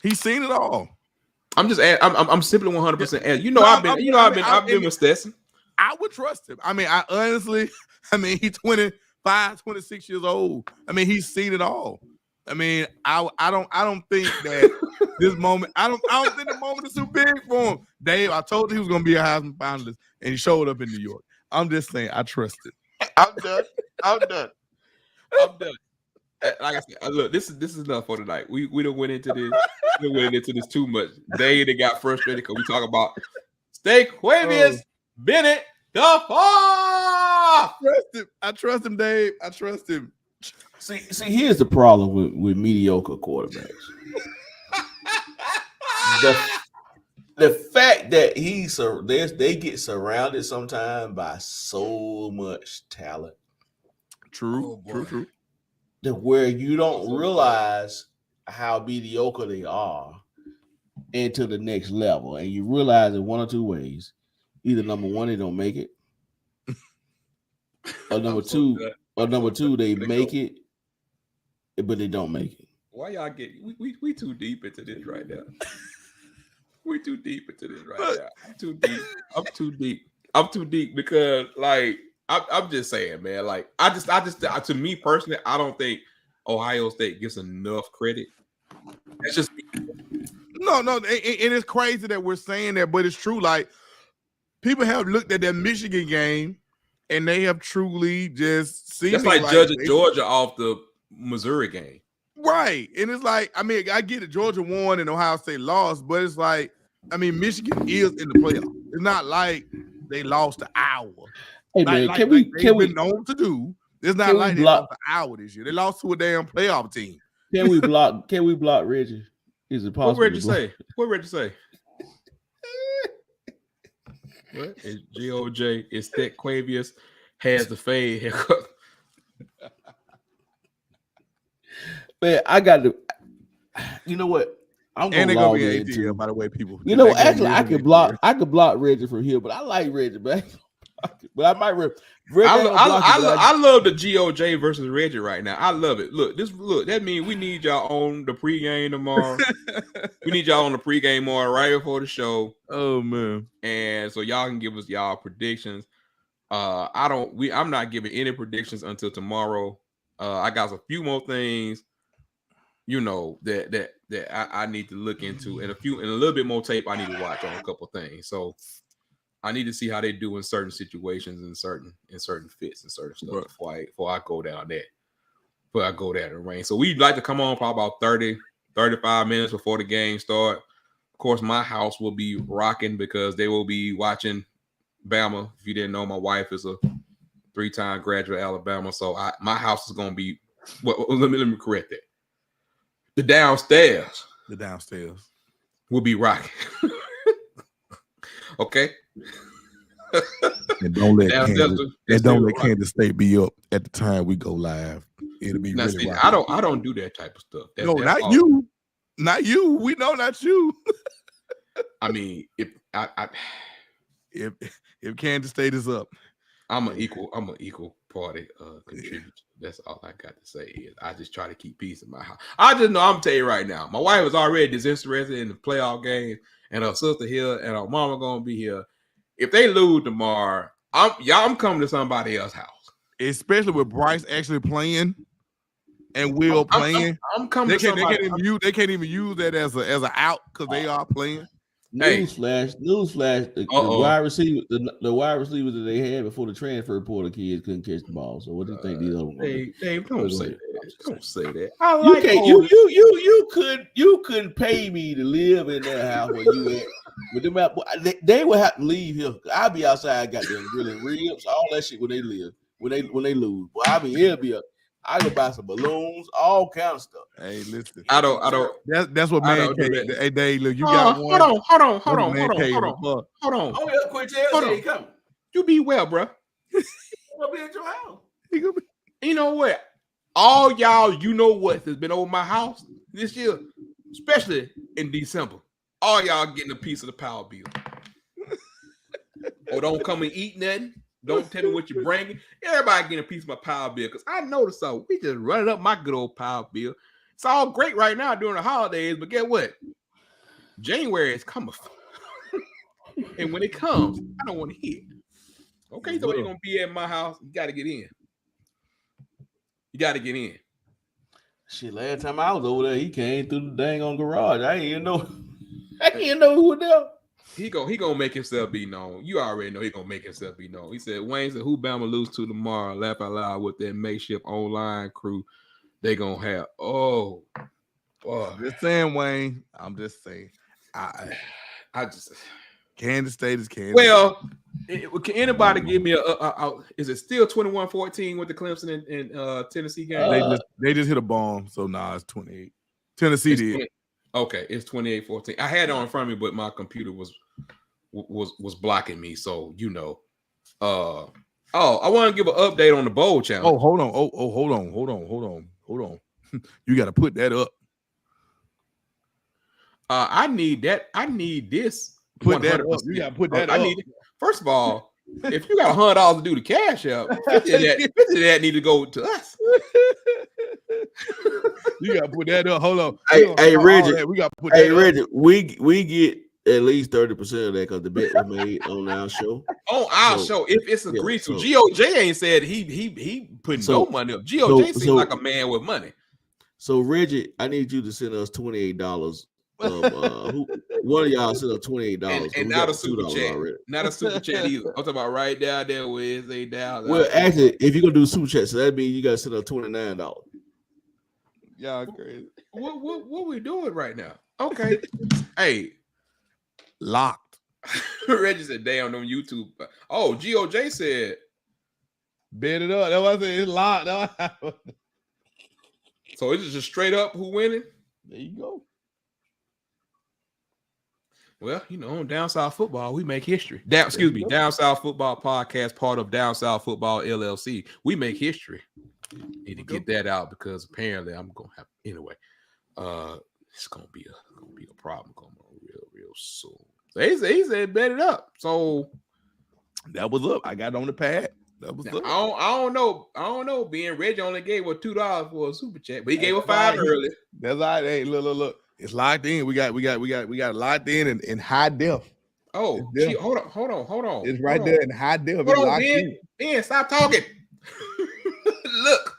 He's seen it all. I'm simply 100%. I've been with Stetson. I would trust him. I honestly, he's 25, 26 years old. He's seen it all. I don't think that this moment. I don't think the moment is too big for him. Dave, I told you he was going to be a Heisman finalist, and he showed up in New York. I'm just saying, I trust it. I'm done. Like I said, look, this is enough for tonight. We don't went into this. We went into this too much. They got frustrated because we talk about Steakquavius Bennett the fourth. I trust him, Dave. I trust him. See, here's the problem with mediocre quarterbacks. The fact that they get surrounded sometimes by so much talent. True. Where you don't realize how mediocre they are into the next level. And you realize in one or two ways. Either number one, they don't make it, Or number two, they make it, but they don't make it. Why y'all get we too deep into this right now? We too deep into this right now. I'm too deep. I'm too deep because like I'm just saying, man. Like I just to me personally, I don't think Ohio State gets enough credit. That's just no, and it's crazy that we're saying that, but it's true. Like people have looked at that Michigan game and they have truly just seen that's like judging Georgia off the Missouri game. Right. And it's like, I mean, I get it, Georgia won and Ohio State lost, but it's like, I mean, Michigan is in the playoff. It's not like they lost an hour. Hey, man, can we been known to do? It's not like they lost an hour this year. They lost to a damn playoff team. Can we block Reggie? Is it possible? What Reggie say? What is GOJ? Is that Quavius has the fade haircut? Man, I got to. You know what? I'm gonna log into. By the way, people. You know, actually, I could block Reggie from here, but I like Reggie, man. But I might. I love the GOJ versus Reggie right now. I love it. Look, that means we need y'all on the pregame tomorrow. We need y'all on the pregame tomorrow right before the show. Oh man! And so y'all can give us y'all predictions. I'm not giving any predictions until tomorrow. I got a few more things, you know, that I need to look into, and a little bit more tape I need to watch on a couple things. So I need to see how they do in certain situations, in certain fits and certain stuff before I go down there. Before I go down the range. So we'd like to come on probably about 30, 35 minutes before the game start. Of course, my house will be rocking because they will be watching Bama. If you didn't know, my wife is a 3-time graduate Alabama. So my house is going to be, let me correct that. The downstairs will be rocking. Okay. And don't let Kansas State be up at the time we go live. It'll be really rocking. I don't do that type of stuff. Not you. Not you. We know not you. I mean, if Kansas State is up, I'm an equal party contributor. That's all I got to say is I just try to keep peace in my house. I just know I'm telling you right now, my wife is already disinterested in the playoff game, and her sister here and her mama gonna be here. If they lose tomorrow, I'm coming to somebody else's house. Especially with Bryce actually playing and Will playing. I'm coming to somebody. They can't even use that as an out because they are playing. Newsflash! The wide receiver, the wide receivers that they had before the transfer portal kids couldn't catch the ball. So what do you think these other ones? Dave, don't say that. Don't say that. You couldn't pay me to live in that house where you at. But they would have to leave here. I'll be outside, got them grilling ribs, all that shit when they live. When they lose, boy, I could buy some balloons, all kind of stuff. Hey, listen. I don't. That's what man cave. Hey, Dave, look, you got one. Hold on. Oh, yeah, quit your come. You be well, bro. I'll be at your house. You know what? All y'all, you know what has been over my house this year, especially in December. All y'all getting a piece of the power bill. Or don't come and eat nothing. Don't tell me what you're bringing. Everybody getting a piece of my power bill because I noticed so. We just running up my good old power bill. It's all great right now during the holidays, but get what? January is coming. And when it comes, I don't want to hear it. Okay, so you're going to be at my house. You got to get in. Shit, last time I was over there, he came through the dang on garage. I didn't know who was there. He gonna make himself be known. You already know he gonna make himself be known. He said, Wayne said, who Bama lose to tomorrow? Laugh out loud with that makeshift online crew they gonna have. Oh, boy. Just saying, Wayne. I'm just saying. I just Kansas State is Kansas. Well, can anybody give me is it still 21-14 with the Clemson and Tennessee game? They just hit a bomb, so it's 28. Tennessee did. Okay, it's 28-14. I had it on in front of me, but my computer was blocking me. So I want to give an update on the bowl challenge. Oh, hold on. Hold on. You got to put that up. I need that. I need this. Put that up. You got to put that up. First of all, If you got $100 to do the cash out, 50 of that need to go to us. You gotta put that up. Hold on. Hey, Reggie. We gotta put Hey, that Reggie. up. We get at least 30% of that because the bet was made on our show. On our show, if it's agreed to, GOJ ain't said he putting no money up. GOJ seems like a man with money. So Reggie, I need you to send us $28. One of y'all send us $28, and not a super chat already. Not a super chat either. I'm talking about right down there where it's $8. Well, actually, if you're gonna do super chat, so that means you gotta send us $29. Y'all crazy. What we doing right now? Okay. Hey, locked. Reggie said, damn, on YouTube. Oh, GOJ said, bet it up. That's what I said. It's locked. So it's just straight up who winning? There you go. Well, on Down South Football, we make history. Down South Football Podcast, part of Down South Football LLC. We make history. Need to get that out because apparently I'm gonna have anyway. It's gonna be a problem coming on real soon. So he said bet it up. So that was up. I got on the pad. That was up. I don't know. Being Reggie only gave $2 for a super chat, but he gave a $5 early. That's all right. Hey, look. It's locked in. We got locked in high def. Oh, gee, hold on. It's right there in high def. Hold on, Ben, stop talking. Look.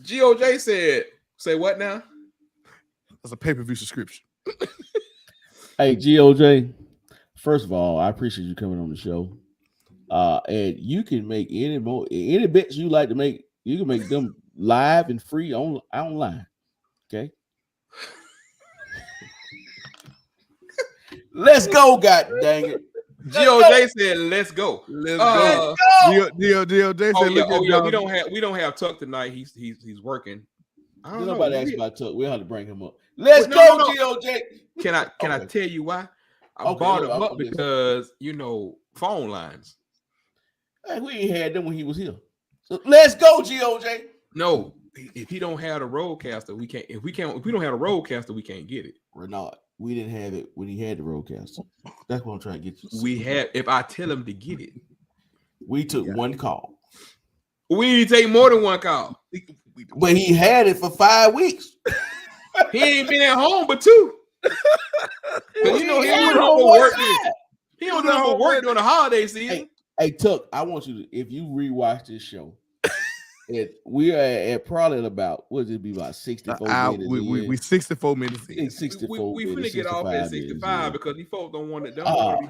GOJ said, say what now? That's a pay-per-view subscription. Hey, GOJ. First of all, I appreciate you coming on the show. And you can make any bets you like to make. You can make them live and free online. Okay. Let's go, god dang it. GOJ said, let's go. Let's go. GOJ said, we don't have Tuck tonight. He's working. I don't know. Nobody asked about Tuck. We'll have to bring him up. Let's go, GOJ. Can I tell you why? I brought him up because phone lines. Hey, we ain't had them when he was here. So let's go, GOJ. No, if he don't have a roadcaster, we can't. If we don't have a roadcaster, we can't get it. Renard, we didn't have it when he had the roadcaster. That's what I'm trying to get you. We had. If I tell him to get it, we took one call. We need to take more than one call. But he had it for 5 weeks. He ain't been at home but 2. He don't do work. He don't do work during the holiday season. Hey, Tuck, I want you to, if you rewatch this show, we are at probably about, what would it be, about 64 minutes? We 64 minutes in. 64 we finna get off at 65 because these folks don't want to be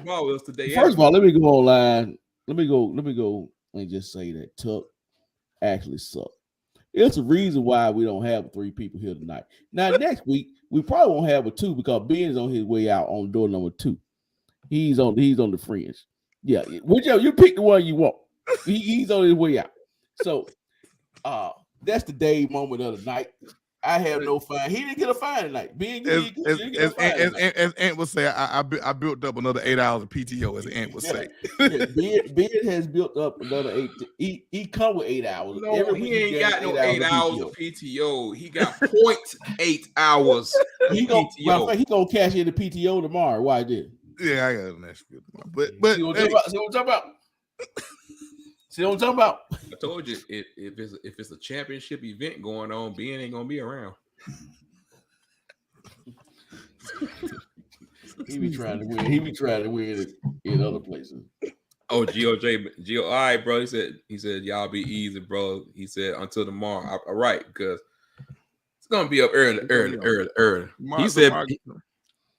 ball us today. First of all, let me go online. Let me go and just say that Tuck actually sucked. It's a reason why we don't have 3 people here tonight. Now, next week, we probably won't have a 2 because Ben's on his way out on door number 2. He's on the fringe. Yeah, whichever you pick the one you want. He's on his way out. So that's the day moment of the night. I have no fine. He didn't get a fine tonight. As Ant would say, I built up another 8 hours of PTO, as Ant would say. Ben has built up another 8. He come with 8 hours. No, he ain't got no 8 hours of PTO. He got 0.8 hours. He gonna cash in the PTO tomorrow. Why did? Yeah, I got an extra. But see what I'm talking about. See what I'm talking about? I told you if it's a championship event going on, Ben ain't gonna be around. He be trying to win. He be trying to win it in other places. Oh, Gio, all right, bro. He said, y'all be easy, bro. He said until tomorrow. All right, because it's gonna be up early. He said,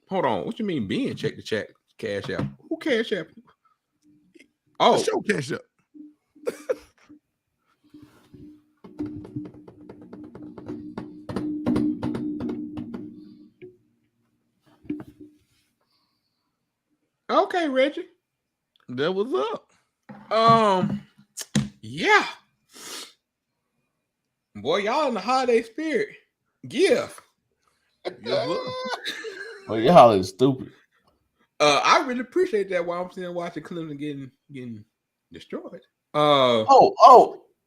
hold on. What you mean, Ben? Check the cash out. Who cash out? Oh, show cash up. Okay, Reggie. That was up. Yeah. Boy, y'all in the holiday spirit. Give. Well, y'all is stupid. I really appreciate that while I'm sitting watching Clemson getting destroyed.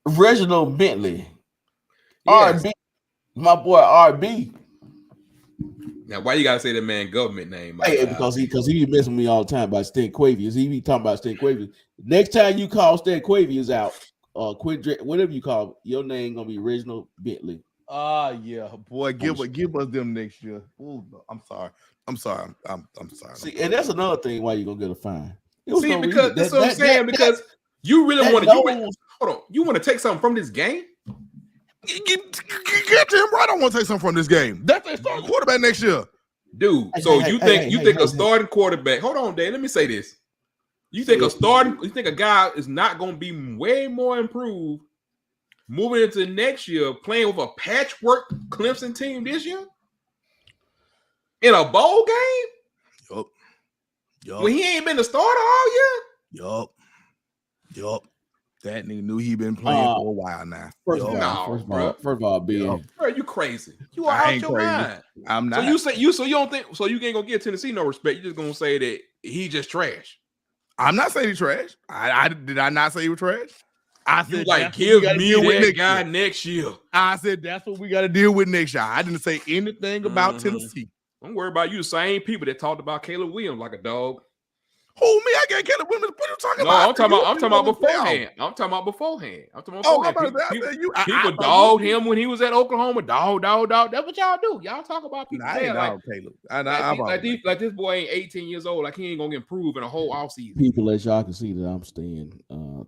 Reginald Bentley. Yes. RB. My boy RB. Now, why you gotta say that man government name? Hey, because he be messing with me all the time about Stanquavius. He be talking about Stanquavius. Next time you call Stanquavius out, whatever you call him, your name gonna be Reginald Bentley. Yeah, boy, give us them next year. Ooh, I'm sorry. I'm sorry. See, and that's another thing why you gonna get a fine. See, because that's what I'm saying. Because you really want to. Hold on. You want to take something from this game? Get him right. I want to take something from this game. That's their starting quarterback next year, dude. So you think a starting quarterback? Hold on, Dave. Let me say this. You think a guy is not going to be way more improved moving into next year, playing with a patchwork Clemson team this year in a bowl game? Yup. When he ain't been the starter all year? Yup. That nigga knew he been playing for a while now. First of all, Ben, bro, you crazy? You are out your mind. I'm not. So you don't think so? You ain't gonna give Tennessee no respect. You just gonna say that he just trash. I'm not saying he's trash. I did I not say he was trash? I said give me that guy next year. I said that's what we got to deal with next year. I didn't say anything about Tennessee. Don't worry about you. The same people that talked about Caleb Williams like a dog. Who me? I got Caleb Williams. What are you talking about? I'm talking about beforehand. I'm talking about beforehand. People dogged him when he was at Oklahoma. Dog. That's what y'all do. Y'all talk about people. I ain't dog Caleb. Like this boy ain't 18 years old. Like he ain't gonna improve in a whole offseason. People, as y'all can see that I'm staying.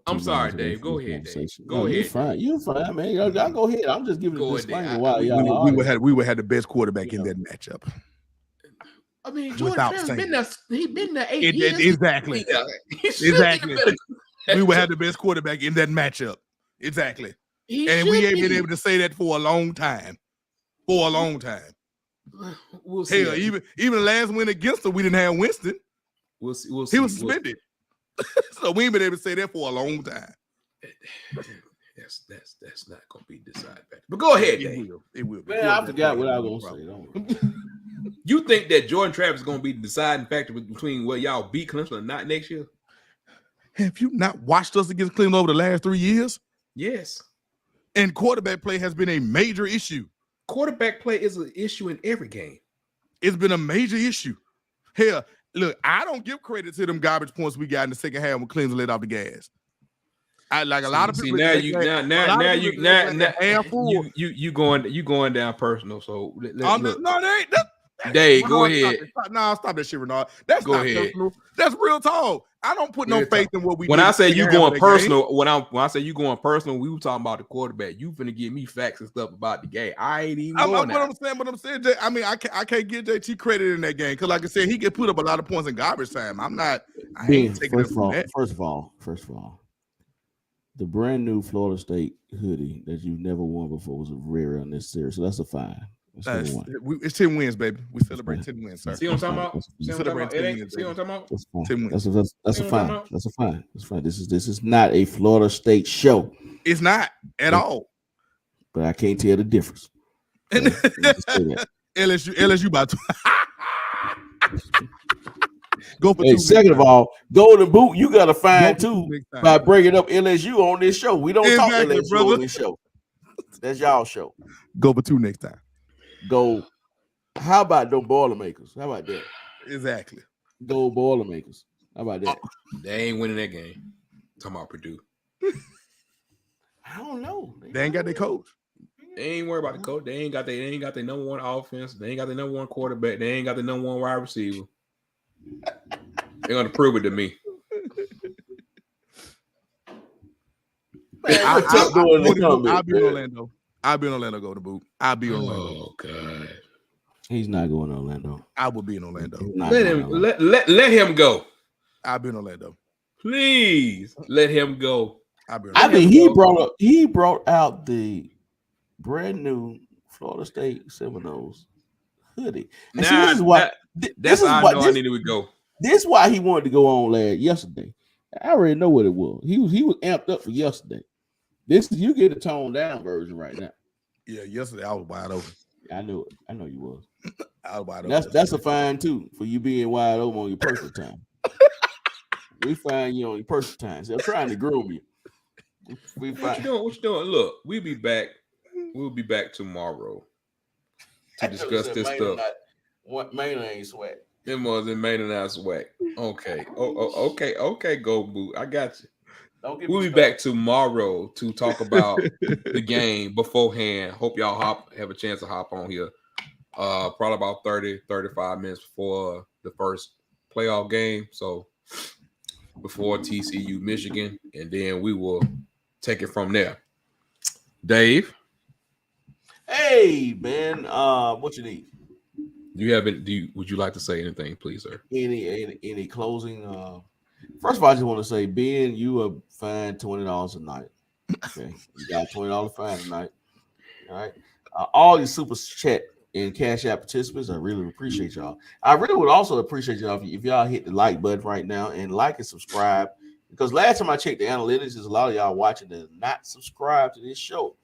I'm sorry, Dave. Go ahead, Dave. Go ahead. You're fine, man. Y'all go ahead. I'm just giving a disclaimer. We would have the best quarterback in that matchup. I mean, Jordan Travis been there 8 years. Exactly. Exactly. We would have the best quarterback in that matchup. Exactly. And we ain't been able to say that for a long time. We'll see. Hell, even the last win against him, we didn't have Winston. We'll see. He was suspended. So we ain't been able to say that for a long time. That's not gonna be decided. But go ahead, Dave. It will. Man, I forgot what I was gonna say. You think that Jordan Travis is going to be the deciding factor between whether y'all beat Clemson or not next year? Have you not watched us against Clemson over the last 3 years? Yes. And quarterback play has been a major issue. Quarterback play is an issue in every game. It's been a major issue. Hell, look, I don't give credit to them garbage points we got in the second half when Clemson let off the gas. I like a lot of people. You going down personal. So Dave, go ahead. Stop that shit, Renard. That's not personal. That's real talk. I don't put no faith in what we. When I say you going personal, when I say you going personal, we were talking about the quarterback. You finna give me facts and stuff about the game. I ain't even going there. What I'm saying, I mean, I can't give JT credit in that game because, like I said, he can put up a lot of points in garbage time. I'm not. I ain't taking it from that. First of all, the brand new Florida State hoodie that you've never worn before was rare unnecessary, so that's a fine. It's 10 wins, baby. We celebrate 10 wins, sir. See what I'm talking about? See what I'm talking about? That's a fine. That's a fine. That's fine. This is not a Florida State show. It's not at all. But I can't tell the difference. So, LSU about to go for two. Second of all, Golden Boot, you got to find too by bringing up LSU on this show. We don't talk LSU on this show. That's y'all show. Go for 2 next time. Go. How about those Boilermakers? How about that? Exactly. Go Boilermakers. How about that? They ain't winning that game. Talking about Purdue. I don't know. They ain't got their coach. They ain't worried about the coach. They ain't got their number one offense. They ain't got their number one quarterback. They ain't got the number one wide receiver. They're gonna prove it to me. Man, I'll be in Orlando. I'll be in Orlando. Go to boot. I'll be in Orlando. Oh God, he's not going to Orlando. I will be in Orlando. Let him go. I'll be in Orlando. Please let him go. He brought out the brand new Florida State Seminoles hoodie. And this is why I needed to go. This is why he wanted to go on yesterday. I already know what it was. He was amped up for yesterday. You get a toned down version right now. Yeah, yesterday I was wide open. I knew it. I know you was. I was wide open. That's a fine too for you being wide open on your personal time. We find you on your personal time. So I'm trying to groom you. What you doing? Look, we'll be back. We'll be back tomorrow to discuss this stuff. What Maynard ain't swag. Them was in Maine and that's swag. Okay. Okay. Go Boo. I got you. Don't get We'll me be started. back tomorrow to talk about the game beforehand. Hope y'all have a chance to hop on here. Probably about 30, 35 minutes before the first playoff game. So before TCU Michigan, and then we will take it from there. Dave, Hey man, what you need? do you have it? Would you like to say anything, please, sir? Any closing? First of all, I just want to say, Ben, you are fined $20 a night. Okay, you got $20 fine tonight. All right, all these super chat and cash app participants, I really appreciate y'all. I really would also appreciate y'all if y'all hit the like button right now and like and subscribe. Because last time I checked the analytics, there's a lot of y'all watching that are not subscribed to this show.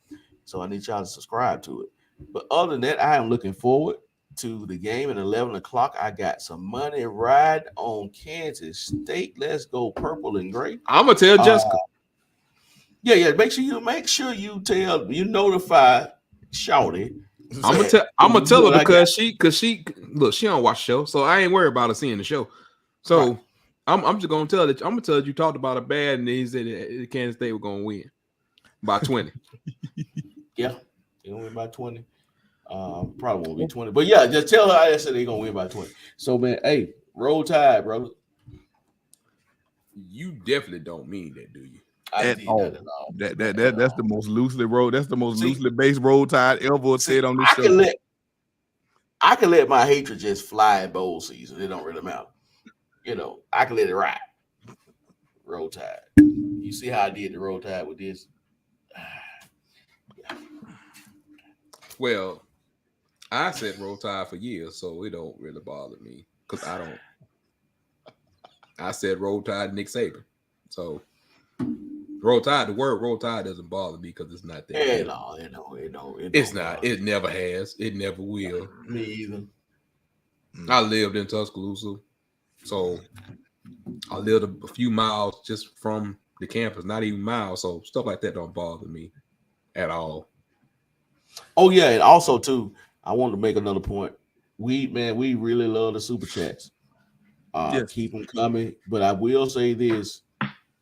So I need y'all to subscribe to it. But other than that, I am looking forward to the game at 11 o'clock. I got some money ride on Kansas State. Let's go purple and gray. I'm gonna tell Jessica. Yeah. Make sure you notify Shawty. I'm gonna tell her because she look, she don't watch the show, so I ain't worried about her seeing the show. So right. I'm just gonna tell that I'm gonna tell you talked about it bad, and he said that Kansas State was gonna win by 20. Yeah, they're gonna win by 20. Probably won't be 20, but yeah, just tell her I said they're gonna win by 20. So man, hey, roll tide, brother. You definitely don't mean that, do you? That's the most loosely rolled. That's the most loosely based roll tide ever said on this show. I can let my hatred just fly in bowl season. It don't really matter. I can let it ride. Roll tide. You see how I did the roll tide with this? Yeah. Well, I said roll tide for years, so it don't really bother me because I don't. I said roll tide Nick Saban, so. Roll tide. The word roll tide doesn't bother me because it's not that. It don't. It's not. It never has. It never will. Me either. I lived in Tuscaloosa, so I lived a few miles just from the campus, not even miles. So stuff like that don't bother me at all. Oh yeah, and also too, I wanted to make another point. We really love the super chats. Yes. Keep them coming, but I will say this.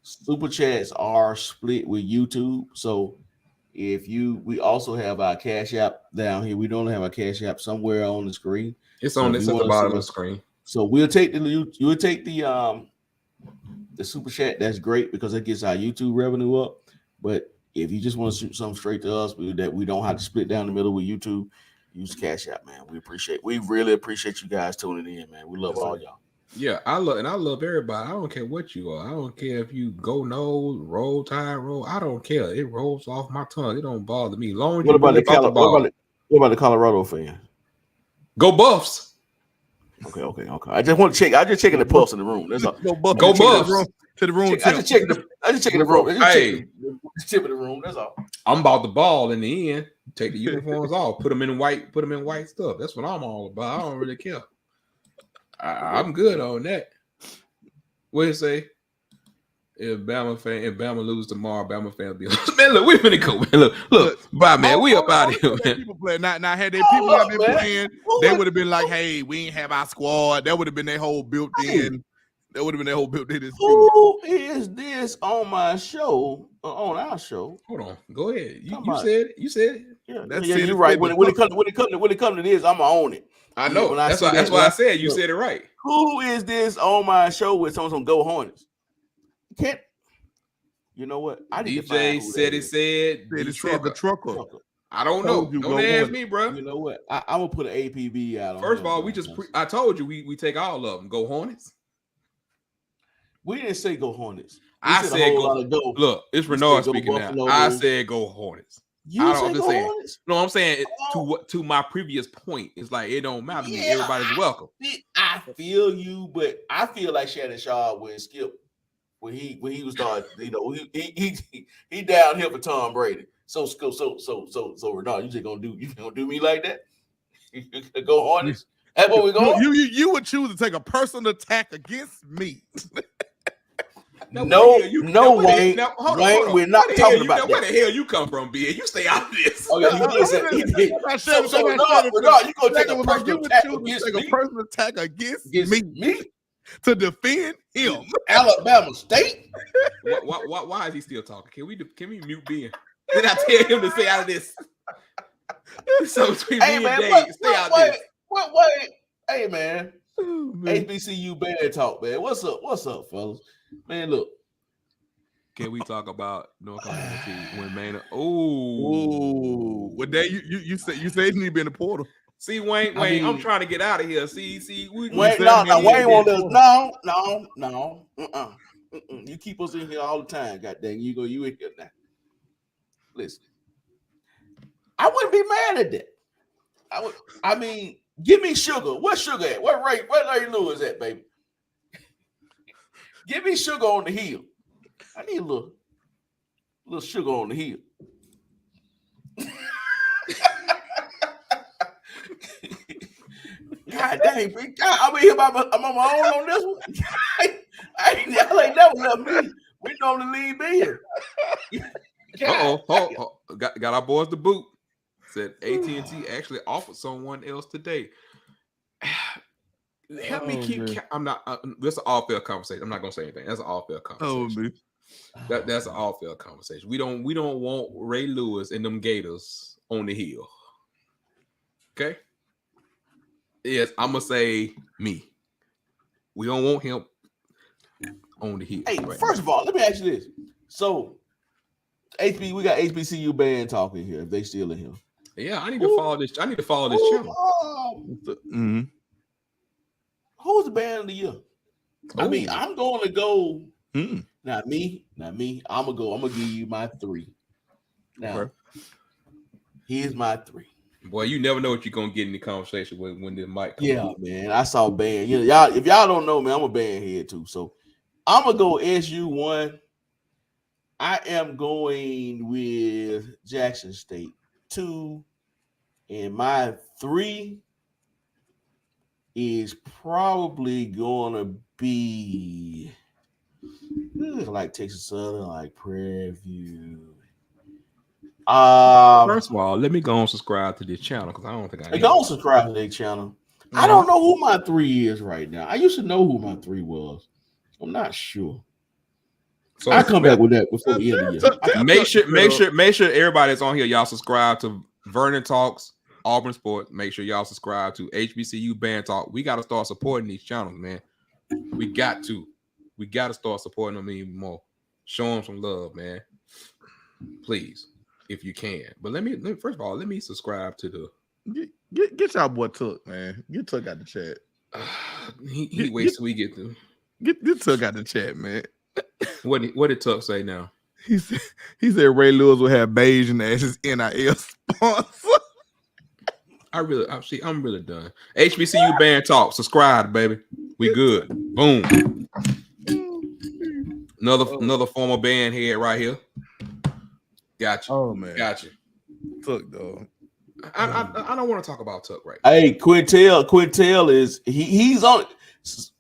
Super chats are split with YouTube. So we also have our Cash App down here. We don't have our Cash App somewhere on the screen. It's on this at the bottom of the screen. So we'll take the super chat. That's great because it gets our YouTube revenue up. But if you just want to shoot something straight to us that we don't have to split down the middle with YouTube, use Cash App, man. We really appreciate you guys tuning in, man. We love all y'all. Yeah, I love everybody. I don't care what you are. I don't care if you go nose, roll tide, roll. I don't care. It rolls off my tongue. It don't bother me. Long what about the Colorado fan? Go Buffs. Okay. I just want to check. I just checking the pulse in the room. That's all. Go Buffs. To the room. I just checking the room. Hey, tip of the room. That's all. I'm about the ball in the end. Take the uniforms off. Put them in white stuff. That's what I'm all about. I don't really care. I'm good on that. What do you say? If Bama lose tomorrow, Bama fans be like, man, look, we finna go, man. Look, bye, man. We up out of here, man. People play. Now had they people out there playing, they would have been like, hey, we ain't have our squad. That would have been their whole built-in. That would have been their whole built-in. Who is this on my show? On our show? Hold on. Go ahead. You said it. You said it. Yeah, you're right. When it comes to this, I'm gonna own it. I know. That's why I said you said it right. Who is this on my show with someone Go Hornets? You know what? DJ said the trucker. I don't know. Don't ask me, bro. You know what? I'm gonna put an APB out on. First of all, I told you we take all of them. Go Hornets. We didn't say Go Hornets. I said go. Look, it's Renard speaking now. I said Go Hornets. You said Go Hornets? No, I'm saying to my previous point. It's like it don't matter to me. Everybody's welcome. I feel you, but I feel like Shannon Sharp when Skip when he was starting, he downhill for Tom Brady. So Renard, you gonna do me like that? Go Hornets. That's what we going. You would choose to take a personal attack against me. No, Wayne. Hold on. We're not talking about that. Where the hell you come from, B? You stay out of this. Oh, yeah, he did. So you gonna take a personal attack against me to defend him? Alabama State. Why is he still talking? Can we mute Ben? Then I tell him to stay out of this. So between me and Dave, stay out of this. Wait. Hey man. HBCU band talk, man. What's up, fellas? Man, look. Can we talk about North Carolina when Maynard? Well, Dave, you say you need to be in the portal. See, Wayne, I'm trying to get out of here. See, Wayne won't let us. No. You keep us in here all the time. God dang, you in here now. Listen, I wouldn't be mad at that. I mean, give me Sugar. Where's Sugar at? Where Larry Lewis at, baby? Give me Sugar on the hill. I need a little sugar on the hill. God dang, God, I'm here I'm on my own on this one. Y'all ain't never left me. We normally leave in. Got our boys the boot. Said AT&T actually offered someone else today. Help me keep. I'm not. That's an all-fair conversation. I'm not gonna say anything. That's an all-fair conversation. That's an all-fair conversation. We don't want Ray Lewis and them Gators on the hill. Okay. Yes, I'm gonna say me. We don't want him on the hill. Hey, first of all, let me ask you this. So, we got HBCU band talking here. If they still in here, yeah, I need to follow this. I need to follow this channel. Who's the band of the year? I mean, I'm going to go. Not me. I'm gonna give you my 3. Now, here's my 3. Boy, you never know what you're gonna get in the conversation when the mic comes. Yeah, man. I saw band. Y'all, if y'all don't know me, I'm a band head too. So I'm gonna go SU1. I am going with Jackson State 2, and my 3 is probably gonna be like Texas Southern, like Prairie View. First of all, let me go and subscribe to this channel because I don't think I don't subscribe to their channel. Mm-hmm. I don't know who my 3 is right now. I used to know who my 3 was. I'm not sure. So I come back with that before the end of the year. Make sure everybody that's on here, y'all subscribe to Vernon Talks, Auburn Sports. Make sure y'all subscribe to HBCU Band Talk. We got to start supporting these channels, man. We got to start supporting them even more. Show them some love, man. Please, if you can. But let me first of all, let me subscribe to the get y'all boy Tuck, man. Get Tuck out the chat. He waits till we get to get Tuck out the chat, man. What did Tuck say now? He said Ray Lewis will have Beijing as his NIL sponsor. I'm really done. HBCU Band Talk. Subscribe, baby. We good. Boom. Another former band head right here. Gotcha. Oh man. Gotcha. Tuck, dog. I don't want to talk about Tuck right now. Hey, Quintel is he's on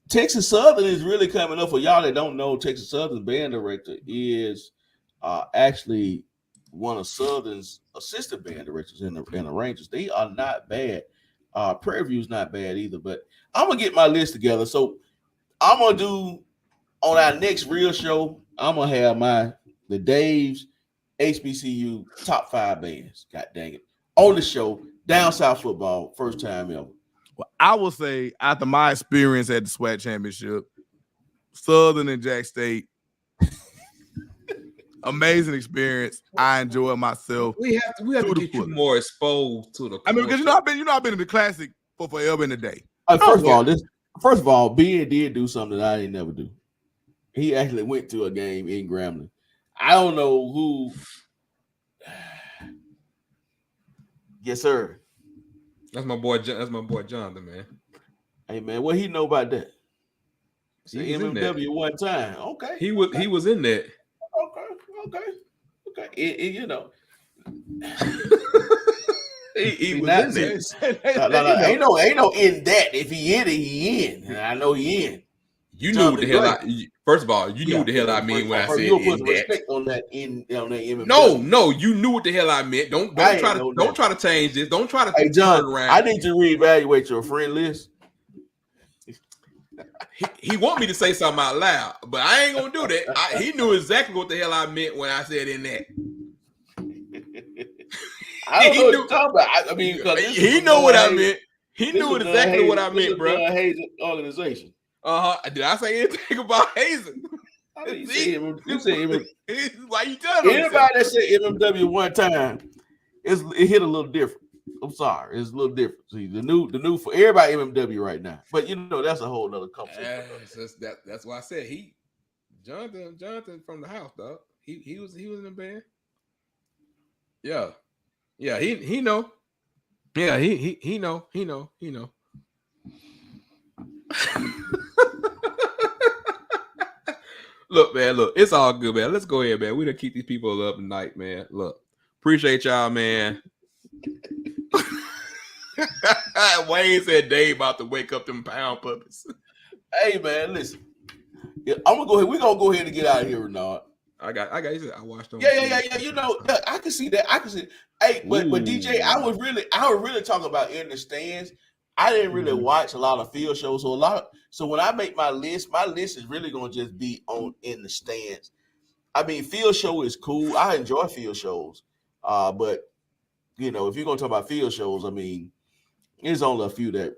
Texas Southern is really coming up. For y'all that don't know, Texas Southern's band director is actually one of Southern's assistant band directors in the Rangers. They are not bad. Prairie View's not bad either. But I'm gonna get my list together. So I'm gonna do on our next real show. I'm gonna have the Dave's HBCU top 5 bands. God dang it! On the show, Down South football, first time ever. Well, I will say after my experience at the SWAC championship, Southern and Jack State. Amazing experience. I enjoyed myself. We have to get you more exposed to the. I mean, because I've been in the classic for forever and a day. First of all, Ben did do something that I didn't never do. He actually went to a game in Grambling. I don't know who. Yes, sir. That's my boy. That's my boy Jonathan, man. Hey, man, what he know about that? See MMW one time. Okay, he was in that. Okay. You know, he was in there. No, ain't no in that. If he in it, he in. And I know he in. You knew what the hell first of all, you knew what the hell I mean when I said you'll put some respect on that MMW. No, you knew what the hell I meant. Don't try to change this. Don't try to turn around. I need to reevaluate your friend list. He want me to say something out loud, but I ain't gonna do that. He knew exactly what the hell I meant when I said in that. I don't know what you're talking about. I mean, he know what I meant. He knew exactly what I meant, bro. Hazing organization. Did I say anything about hazing? You said why you telling me? Anybody that said MMW one time, it hit a little different. I'm sorry, it's a little different. See, the new for everybody MMW right now. But that's a whole nother conversation. That's why I said Jonathan from the house, dog. He was in the band. Yeah, he know. Yeah, he know. Look, man, it's all good, man. Let's go ahead, man. We done keep these people up tonight, man. Look, appreciate y'all, man. Wayne said Dave about to wake up them pound puppies. Hey, man, listen. Yeah, I'm gonna go ahead. We're gonna go ahead and get out of here, Renard. I watched them. Yeah. I can see that. Hey, but DJ, I was really talking about in the stands. I didn't really watch a lot of field shows, so when I make my list is really gonna just be on in the stands. I mean, field show is cool. I enjoy field shows, but if you're gonna talk about field shows, I mean, there's only a few that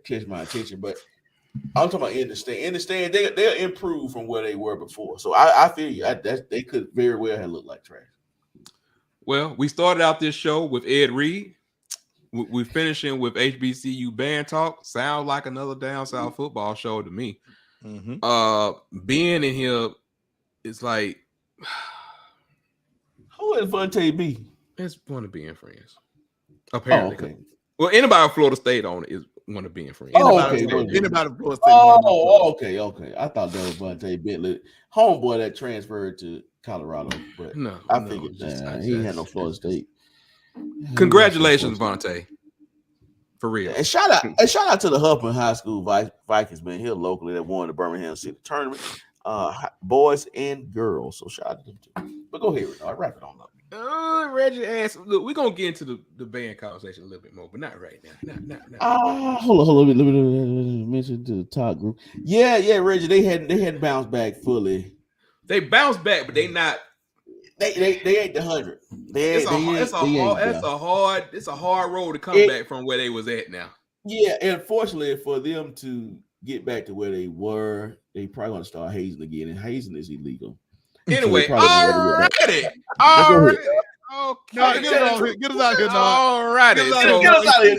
catch my attention. But I'm talking about in the stand. In the stand, they'll improve from where they were before. So I feel you. They could very well have looked like trash. Well, we started out this show with Ed Reed. We're finishing with HBCU band talk. Sounds like another down south football show to me. Mm-hmm. Being in here, it's like, who is Vontae B? It's one of being friends. Apparently, okay. Well, anybody from Florida State on it is one of being friends. Anybody from Florida State. Okay. I thought that was Vontae Bentley, homeboy that transferred to Colorado, but I figured he had no Florida State. Congratulations, Vontae. For real. And shout out to the Huffman High School Vikings, man, here locally that won the Birmingham City tournament, boys and girls. So shout out to them too. But go ahead, I'll wrap it on up. Reggie asked, look, we're gonna get into the band conversation a little bit more, but not right now. Not. Hold on. Let me mention to the top group. Yeah, Reggie, they hadn't bounced back fully. They bounced back, but they not. They ain't the 100. It's a hard road to come back from where they was at now. Yeah, and fortunately for them to get back to where they were, they probably gonna start hazing again, and hazing is illegal. Anyway, so alrighty. Okay. Get us out here now. Alrighty.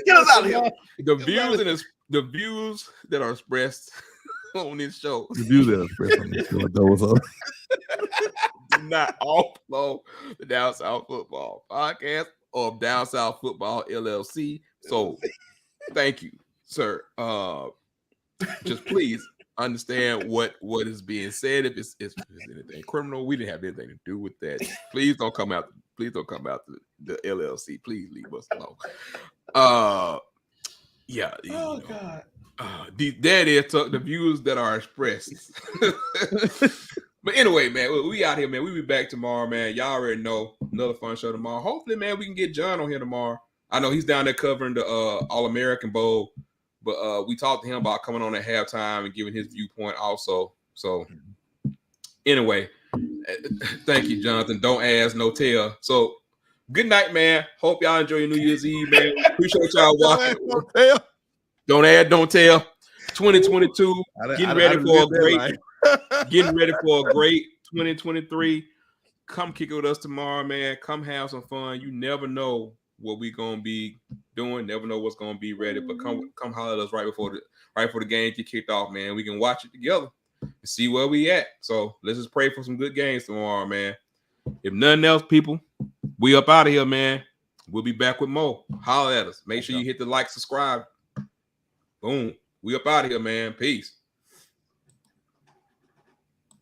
Get us out of here. The views that are expressed on this show. The views that are expressed on this show. Do not upload the Down South Football Podcast or Down South Football LLC. So thank you, sir. Just please understand what is being said. If it's anything criminal, we didn't have anything to do with that. Please don't come out the LLC. Please leave us alone. God. That is the views that are expressed. But anyway, man, we out here, man. We be back tomorrow, man. Y'all already know, another fun show tomorrow. Hopefully, man, we can get John on here tomorrow. I know he's down there covering the All-American Bowl, but we talked to him about coming on at halftime and giving his viewpoint also. So anyway, thank you, Jonathan. Don't ask, no tell. So good night, man. Hope y'all enjoy your New Year's Eve, man. Appreciate y'all watching. Don't add, don't tell. 2022, getting ready for a great 2023. Come kick it with us tomorrow, man. Come have some fun. You never know what we gonna be doing. Never know what's gonna be ready. But come holler at us right before the game get kicked off, man. We can watch it together and see where we at. So let's just pray for some good games tomorrow, man. If nothing else, people, we up out of here, man. We'll be back with more. Holler at us. Make sure you hit the like, subscribe. Boom. We up out of here, man. Peace.